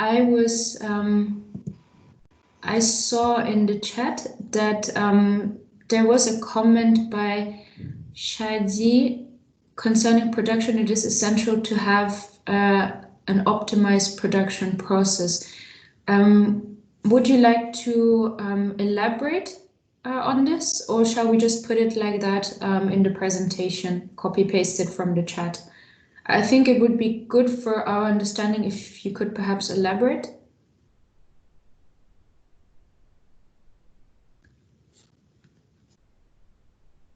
I saw in the chat that there was a comment by Shadi concerning production. It is essential to have an optimized production process. Would you like to elaborate on this, or shall we just put it like that in the presentation, copy paste it from the chat? I think it would be good for our understanding if you could perhaps elaborate.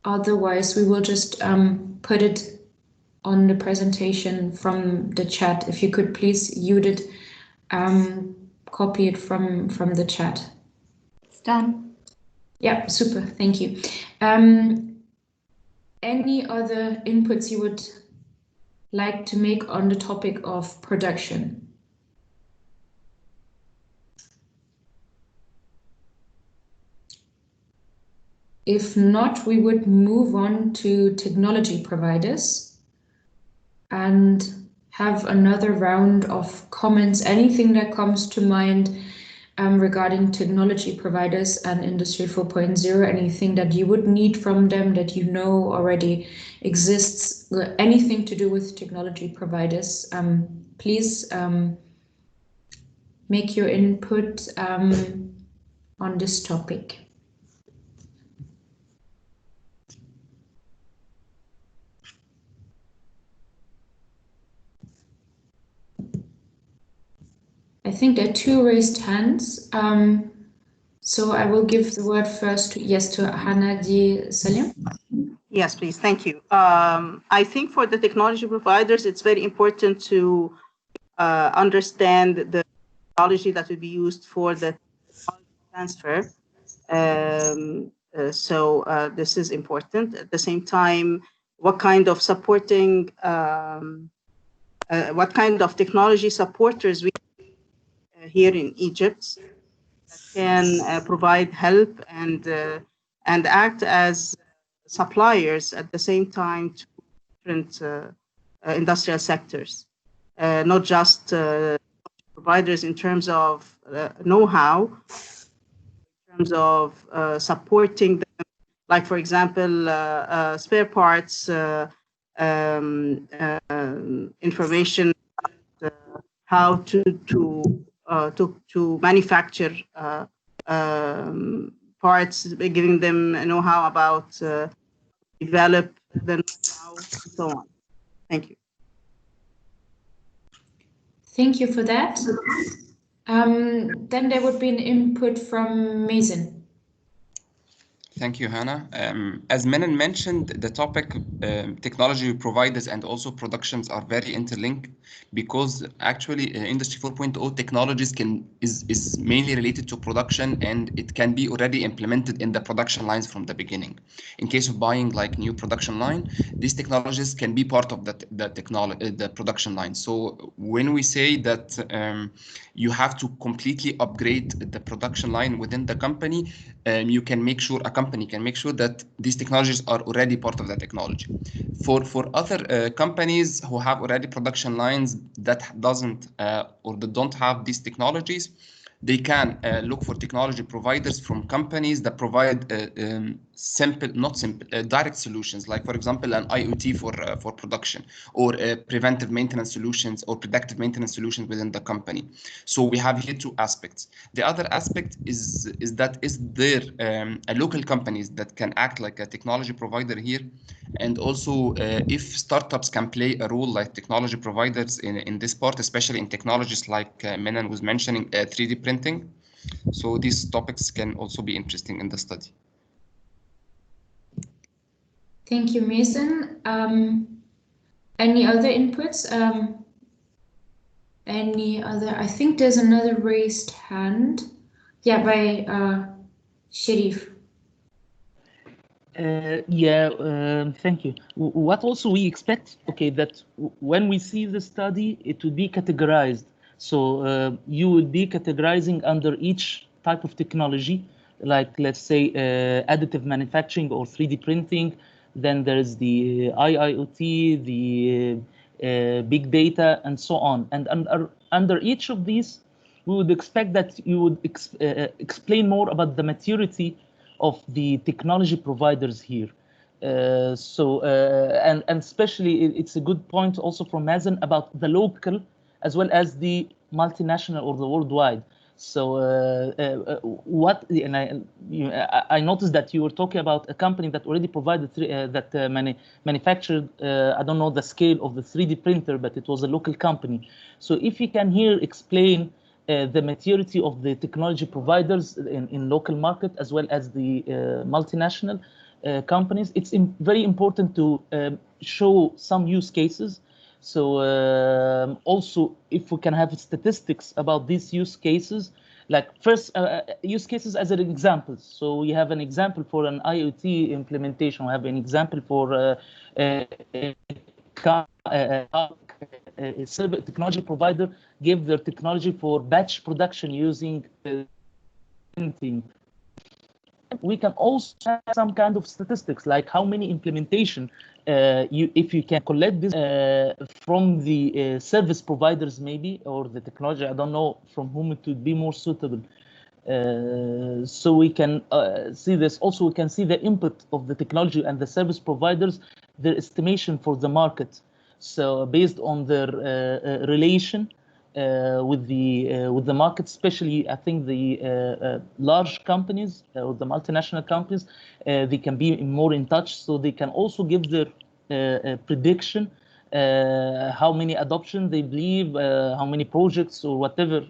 Otherwise, we will just put it on the presentation from the chat. If you could please, Judith, copy it from the chat. It's done. Yeah, super. Thank you. Any other inputs you would like to make on the topic of production? If not, we would move on to technology providers and have another round of comments, anything that comes to mind regarding technology providers and Industry 4.0, anything that you would need from them that you know already exists, anything to do with technology providers. Please make your input on this topic. I think there are two raised hands. So I will give the word first to Hanadi Salim. Yes, please. Thank you. I think for the technology providers, it's very important to understand the technology that will be used for the transfer. So this is important. At the same time, what kind of supporting, what kind of technology supporters we here in Egypt that can provide help and act as suppliers at the same time to different industrial sectors, not just providers in terms of know-how, in terms of supporting them, like for example, spare parts, information, how to manufacture parts, giving them know-how about develop the know-how, and so on. Thank you. Thank you for that. Then there would be an input from Mazen. Thank you, Hannah. As Menon mentioned, the topic technology providers and also productions are very interlinked, because actually Industry 4.0 technologies is mainly related to production, and it can be already implemented in the production lines from the beginning. In case of buying like new production line, these technologies can be part of the production line. So when we say that you have to completely upgrade the production line within the company, you can make sure a company can make sure that these technologies are already part of the technology. For other companies who have already production lines that doesn't or that don't have these technologies, they can look for technology providers from companies that provide direct solutions, like for example an IoT for production, or preventive maintenance solutions or predictive maintenance solutions within the company. So we have here two aspects. The other aspect is there local companies that can act like a technology provider here, and also if startups can play a role like technology providers in this part, especially in technologies like Menan was mentioning, 3D printing. So these topics can also be interesting in the study. Thank you, Mason. Any other inputs? Any other? I think there's another raised hand. Yeah, by Sharif. Thank you. What also we expect, okay, that when we see the study, it will be categorized. So you will be categorizing under each type of technology, like let's say additive manufacturing or 3D printing. Then there's the IIoT, the big data, and so on. And under each of these, we would expect that you would explain more about the maturity of the technology providers here. And especially it's a good point also from Mazen about the local as well as the multinational or the worldwide. So I noticed that you were talking about a company that already provided manufactured, I don't know the scale of the 3D printer, but it was a local company. So if you can here explain the maturity of the technology providers in local market as well as the multinational companies, it's very important to show some use cases. So also if we can have statistics about these use cases, like first use cases as an example. So we have an example for an IoT implementation. We have an example for a technology provider give their technology for batch production using printing. We can also have some kind of statistics, like how many implementation, if you can collect this from the service providers maybe, or the technology, I don't know from whom it would be more suitable. So we can see this. Also, we can see the input of the technology and the service providers, their estimation for the market. So based on their relation with the market, especially I think the large companies or the multinational companies, they can be more in touch, so they can also give their prediction, how many adoption they believe, how many projects or whatever,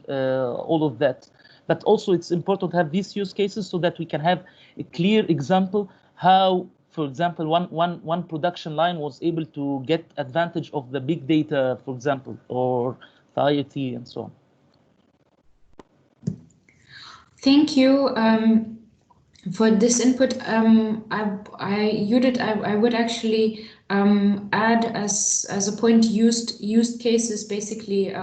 all of that. But also it's important to have these use cases so that we can have a clear example how, for example, one production line was able to get advantage of the big data, for example, or the IoT and so on. Thank you for this input. Judith, I would actually add as a point used cases basically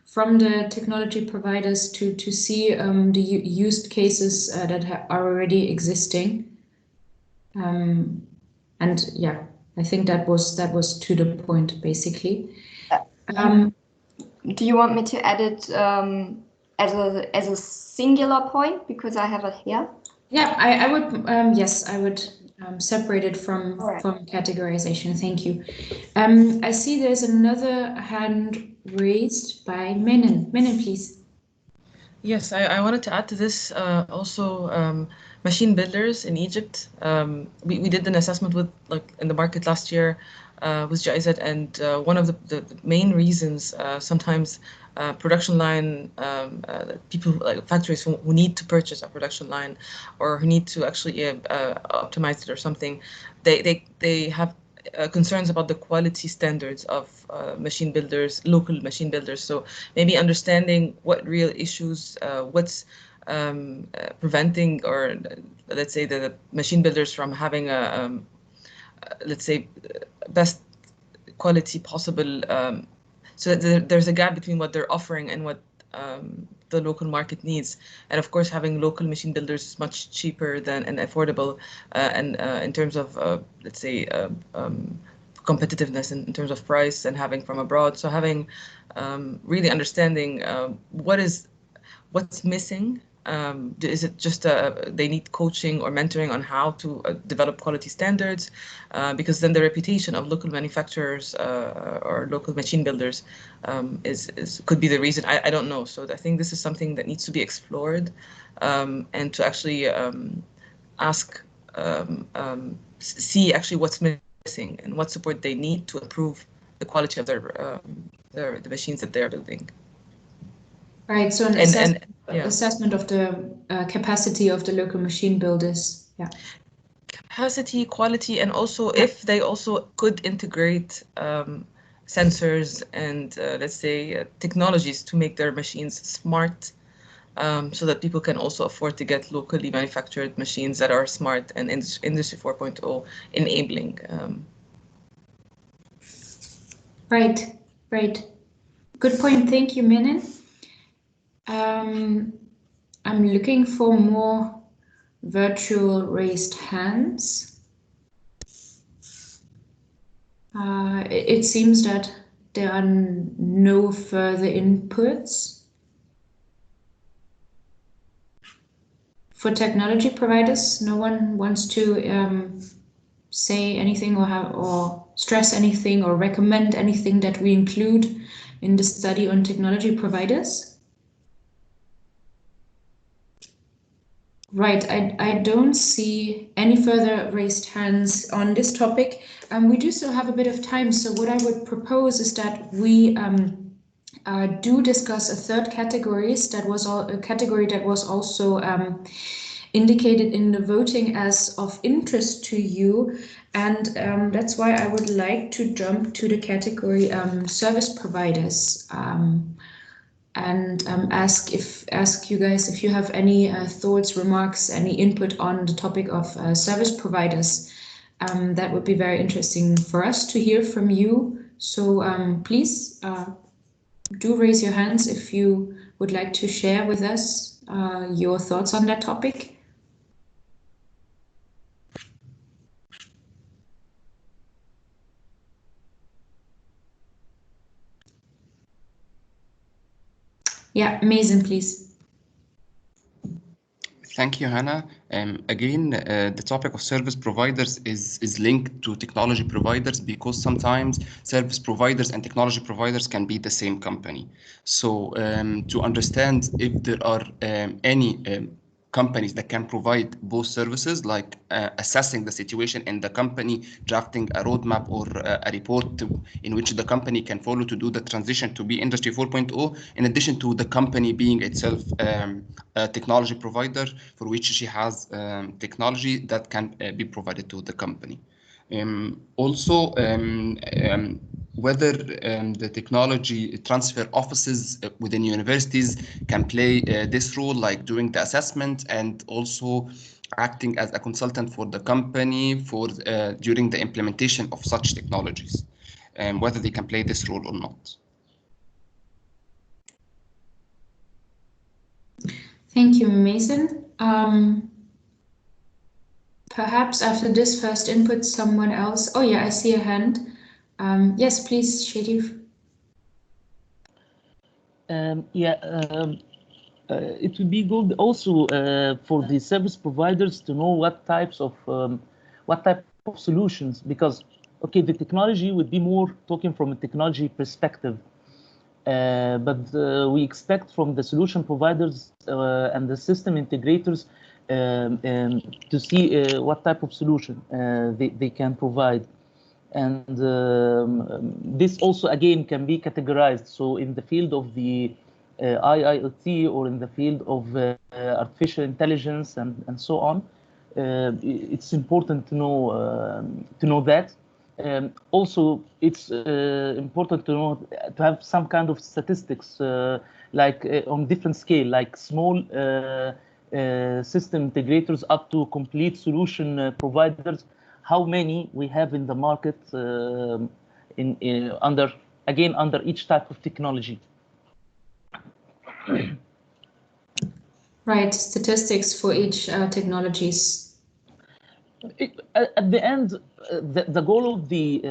from the technology providers to see the used cases that are already existing. And yeah, I think that was to the point basically. Do you want me to add it as a singular point, because I have it here? Yeah, I would. Yes, I would separate it from categorization. Thank you. I see there's another hand raised by Menan. Menan, please. Yes, I wanted to add to this also machine builders in Egypt. We did an assessment with in the market last year with GIZ, and one of the main reasons sometimes production line people, like factories who need to purchase a production line or who need to actually optimize it or something, they have concerns about the quality standards of machine builders, local machine builders. So maybe understanding what real issues, what's preventing, or let's say the machine builders from having a let's say best quality possible, so that there's a gap between what they're offering and what the local market needs. And of course, having local machine builders is much cheaper than and affordable, and in terms of let's say competitiveness in terms of price, and having from abroad. So having really understanding what's missing Is it just they need coaching or mentoring on how to develop quality standards? Because then the reputation of local manufacturers or local machine builders could be the reason. I don't know. So I think this is something that needs to be explored, and to actually ask, see actually what's missing and what support they need to improve the quality of the machines that they're building. Right, so an assessment of the capacity of the local machine builders. Yeah. Capacity, quality, and also if they also could integrate sensors and let's say technologies to make their machines smart, so that people can also afford to get locally manufactured machines that are smart and Industry 4.0 enabling. Right, right. Good point. Thank you, Menin. I'm looking for more virtual raised hands. It seems that there are no further inputs. For technology providers, no one wants to say anything or stress anything or recommend anything that we include in the study on technology providers? Right, I don't see any further raised hands on this topic. We do still have a bit of time, so what I would propose is that we do discuss a third category that was also indicated in the voting as of interest to you, and that's why I would like to jump to the category service providers. And ask you guys if you have any thoughts, remarks, any input on the topic of service providers. That would be very interesting for us to hear from you. So please do raise your hands if you would like to share with us your thoughts on that topic. Yeah, Mason, please. Thank you, Hannah. Again, the topic of service providers is linked to technology providers because sometimes service providers and technology providers can be the same company. So to understand if there are any companies that can provide both services, like assessing the situation in the company, drafting a roadmap or a report in which the company can follow to do the transition to be Industry 4.0, in addition to the company being itself a technology provider for which she has technology that can be provided to the company. Also, whether the technology transfer offices within universities can play this role, like doing the assessment and also acting as a consultant for the company for during the implementation of such technologies, whether they can play this role or not. Thank you, Mason. Perhaps after this first input, someone else. Oh yeah, I see a hand. Yes, please, Shadif. It would be good also for the service providers to know what type of solutions, because okay, the technology would be more talking from a technology perspective, but we expect from the solution providers and the system integrators to see what type of solution they can provide. And this also, again, can be categorized. So in the field of the IIoT or in the field of artificial intelligence and so on, it's important to know that. Also, it's important to have some kind of statistics, like on different scale, like small system integrators up to complete solution providers. How many we have in the market under each type of technology. Right, statistics for each technologies. At the end, the goal of the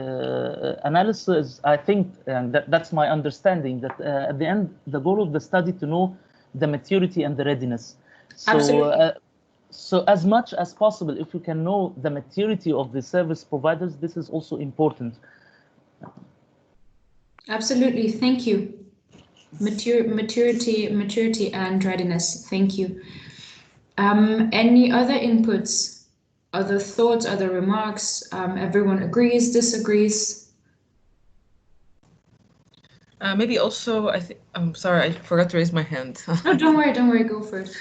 analysis, I think, and that's my understanding, that at the end, the goal of the study to know the maturity and the readiness. So, Absolutely. so as much as possible, if you can know the maturity of the service providers, this is also important. Absolutely, thank you. Maturity and readiness, thank you. Any other inputs, other thoughts, other remarks? Everyone agrees, disagrees? Maybe also, I'm sorry, I forgot to raise my hand. No, don't worry, go for it.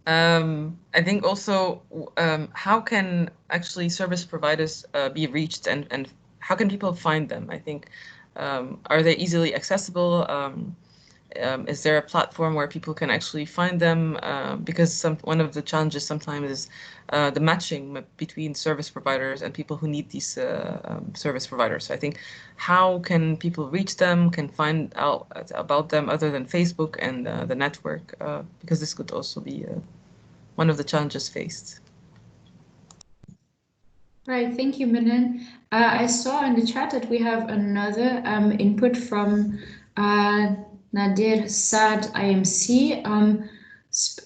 I think also, how can actually service providers be reached, and how can people find them? I think, are they easily accessible? Is there a platform where people can actually find them? Because one of the challenges sometimes is the matching between service providers and people who need these service providers. So I think, how can people reach them, can find out about them other than Facebook and the network? Because this could also be one of the challenges faced. Right, thank you, Milan. I saw in the chat that we have another input from Nadir Saad IMC.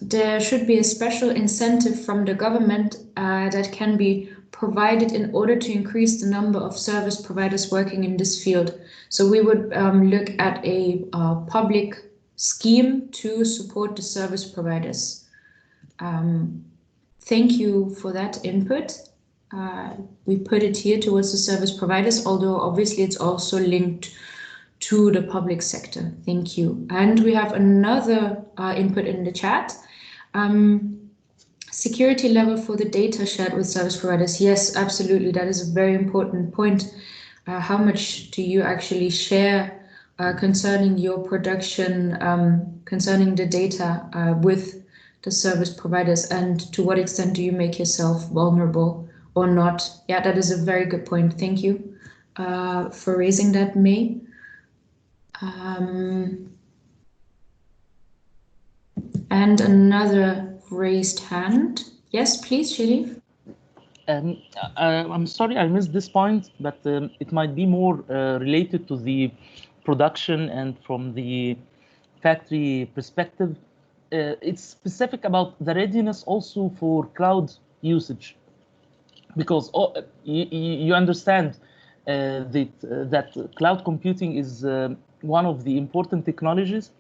There should be a special incentive from the government that can be provided in order to increase the number of service providers working in this field. So we would look at a public scheme to support the service providers. Thank you for that input. We put it here towards the service providers, although obviously it's also linked to the public sector. Thank you. And we have another input in the chat. Security level for the data shared with service providers. Yes, absolutely. That is a very important point. How much do you actually share concerning your production, concerning the data with the service providers, and to what extent do you make yourself vulnerable or not? Yeah, that is a very good point. Thank you for raising that, May. And another raised hand. Yes, please, Sherif. I'm sorry I missed this point, but it might be more related to the production and from the factory perspective. It's specific about the readiness also for cloud usage, because you understand that cloud computing is one of the important technologies,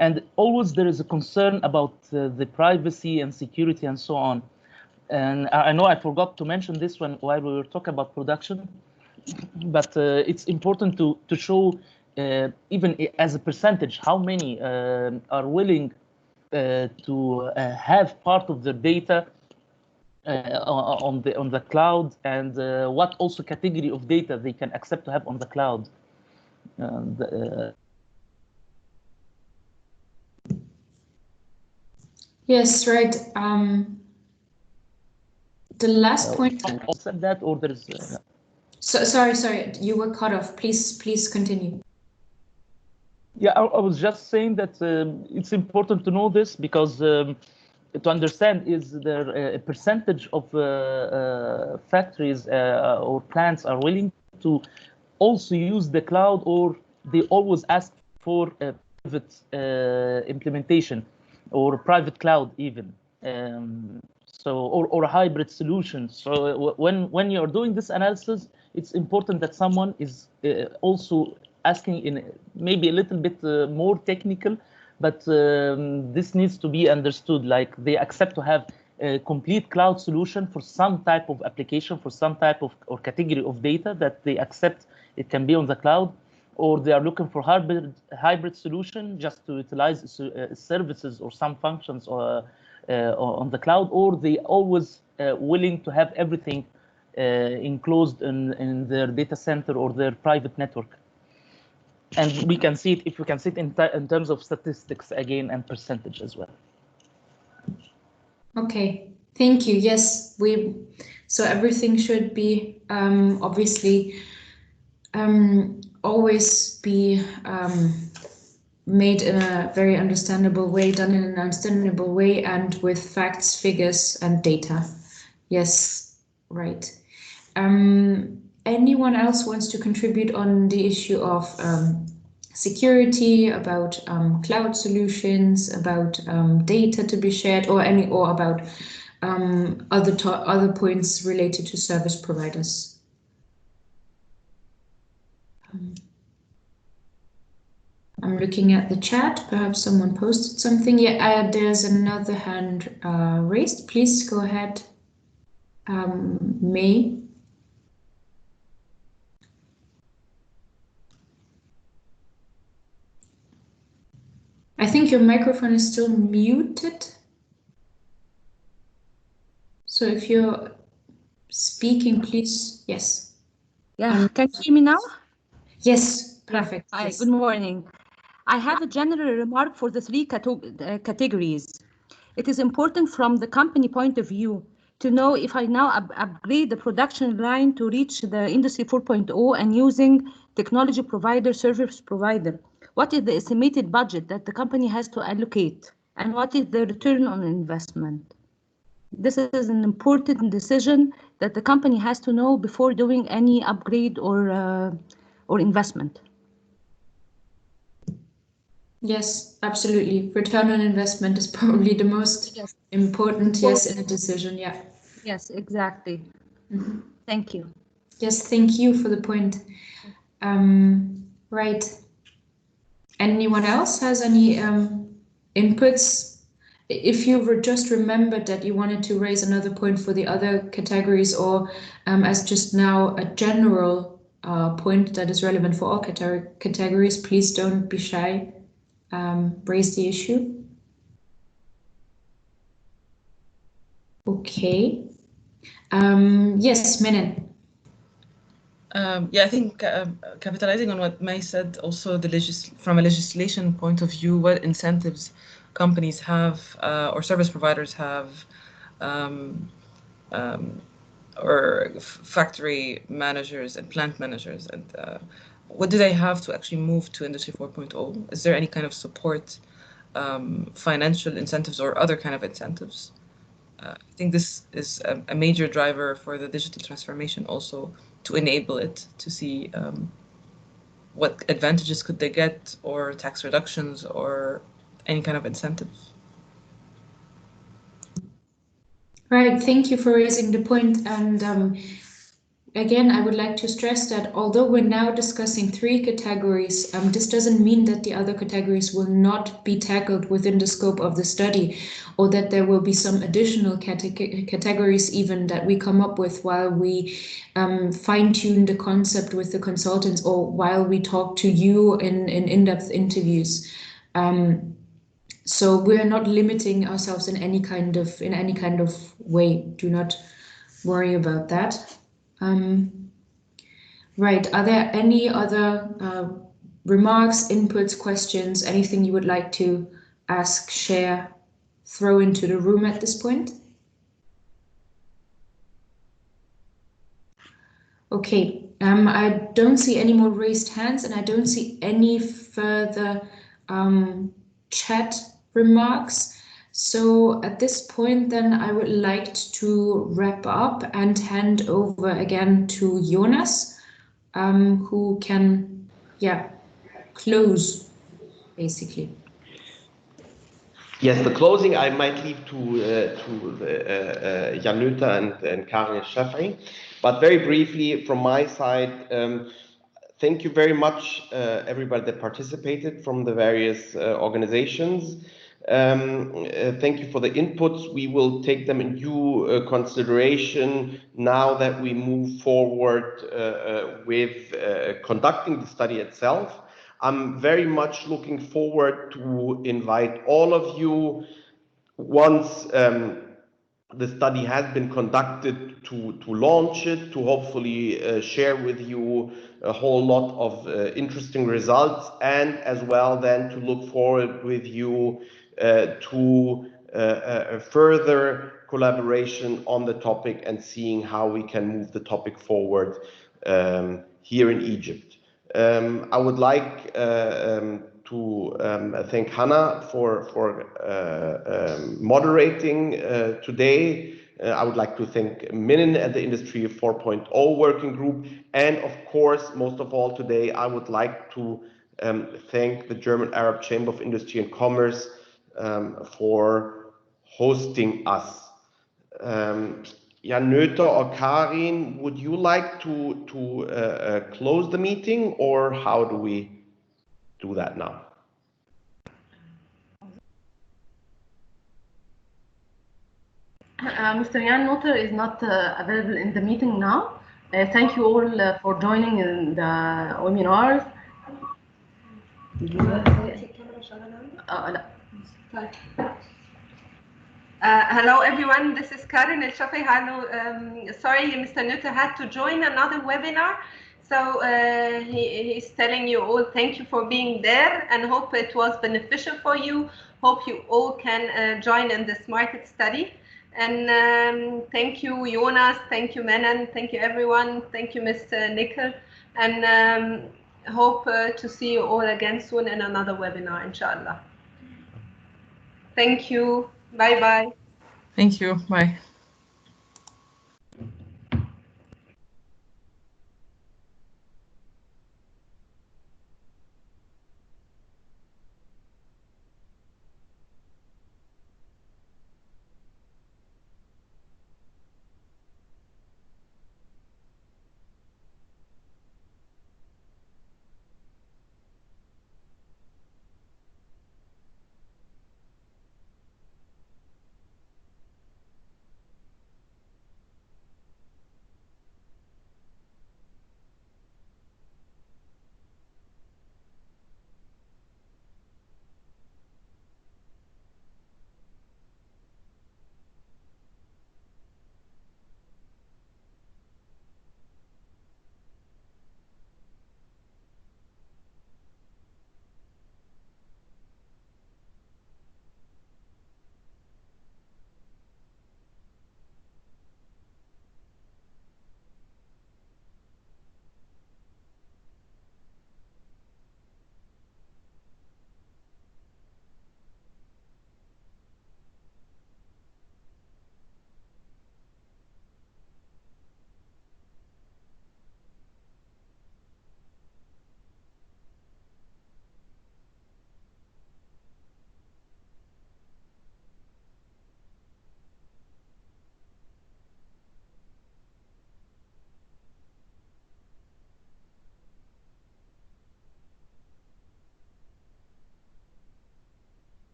and always there is a concern about the privacy and security and so on. And I know I forgot to mention this while we were talking about production, but it's important to show even as a percentage how many are willing to have part of their data on the cloud, and what also category of data they can accept to have on the cloud. Yes, right. The last point. Said that, or there's. Sorry, you were cut off. Please continue. Yeah, I was just saying that it's important to know this, because to understand, is there a percentage of factories or plants are willing to also use the cloud, or they always ask for a private implementation or private cloud even, or a hybrid solution. So when you're doing this analysis, it's important that someone is also asking in maybe a little bit more technical, but this needs to be understood, like they accept to have a complete cloud solution for some type of application, for some type of or category of data that they accept it can be on the cloud, or they are looking for hybrid solution just to utilize services or some functions on the cloud, or they always willing to have everything enclosed in their data center or their private network. And we can see it, if we can see it in terms of statistics again, and percentage as well. Okay, thank you. Yes, so everything should be obviously always be made in a very understandable way, done in an understandable way, and with facts, figures, and data. Yes, right. Anyone else wants to contribute on the issue of security, about cloud solutions, about data to be shared, or about other points related to service providers. I'm looking at the chat. Perhaps someone posted something. Yeah, there's another hand raised. Please go ahead, May. I think your microphone is still muted. So if you're speaking, please, yes. Yeah, can you hear me now? Yes, perfect. Hi, Yes. good morning. I have a general remark for the three categories. It is important from the company point of view to know if I now upgrade the production line to reach the Industry 4.0 and using technology provider, service provider, what is the estimated budget that the company has to allocate and what is the return on investment? This is an important decision that the company has to know before doing any upgrade or investment. Yes, absolutely. Return on investment is probably the most important, yes, in a decision. Yeah. Yes, exactly. Mm-hmm. Thank you. Yes, thank you for the point. Right. Anyone else has any inputs? If you just remembered that you wanted to raise another point for the other categories, or as just now a general point that is relevant for all categories, please don't be shy. Raise the issue. Okay. Yes, Menon. Yeah, I think capitalizing on what May said, also from a legislation point of view, what incentives companies have or service providers have, or factory managers and plant managers, and what do they have to actually move to Industry 4.0? Is there any kind of support, financial incentives or other kind of incentives? I think this is a major driver for the digital transformation, also to enable it, to see what advantages could they get, or tax reductions, or any kind of incentives. Right, thank you for raising the point. And again, I would like to stress that although we're now discussing three categories, this doesn't mean that the other categories will not be tackled within the scope of the study, or that there will be some additional categories even that we come up with while we fine-tune the concept with the consultants, or while we talk to you in in-depth interviews. So we're not limiting ourselves in any kind of way. Do not worry about that. Right. Are there any other remarks, inputs, questions, anything you would like to ask, share, throw into the room at this point? Okay. I don't see any more raised hands, and I don't see any further chat remarks. So at this point, then I would like to wrap up and hand over again to Jonas, who can, close, basically. Yes, the closing I might leave to Janita and Karin Shafei. But very briefly, from my side, thank you very much, everybody that participated from the various organizations. Thank you for the inputs. We will take them in due consideration now that we move forward with conducting the study itself. I'm very much looking forward to invite all of you once the study has been conducted to launch it, to hopefully share with you a whole lot of interesting results, and as well then to look forward with you to a further collaboration on the topic and seeing how we can move the topic forward here in Egypt. I would like to thank Hannah for moderating today. I would like to thank Minin and the Industry 4.0 working group. And of course, most of all today, I would like to thank the German Arab Chamber of Industry and Commerce for hosting us. Jan Noether or Karin, would you like to close the meeting, or how do we do that now? Mr. Jan Noether is not available in the meeting now. Thank you all for joining in the webinars. Hello everyone, this is Karin El Shafi. Sorry, Mr. Noether had to join another webinar. So he's telling you all thank you for being there and hope it was beneficial for you. Hope you all can join in this market study. And thank you, Jonas. Thank you, Menon. Thank you, everyone. Thank you, Mr. Nickel. And hope to see you all again soon in another webinar, inshallah. Thank you. Bye-bye. Thank you. Bye.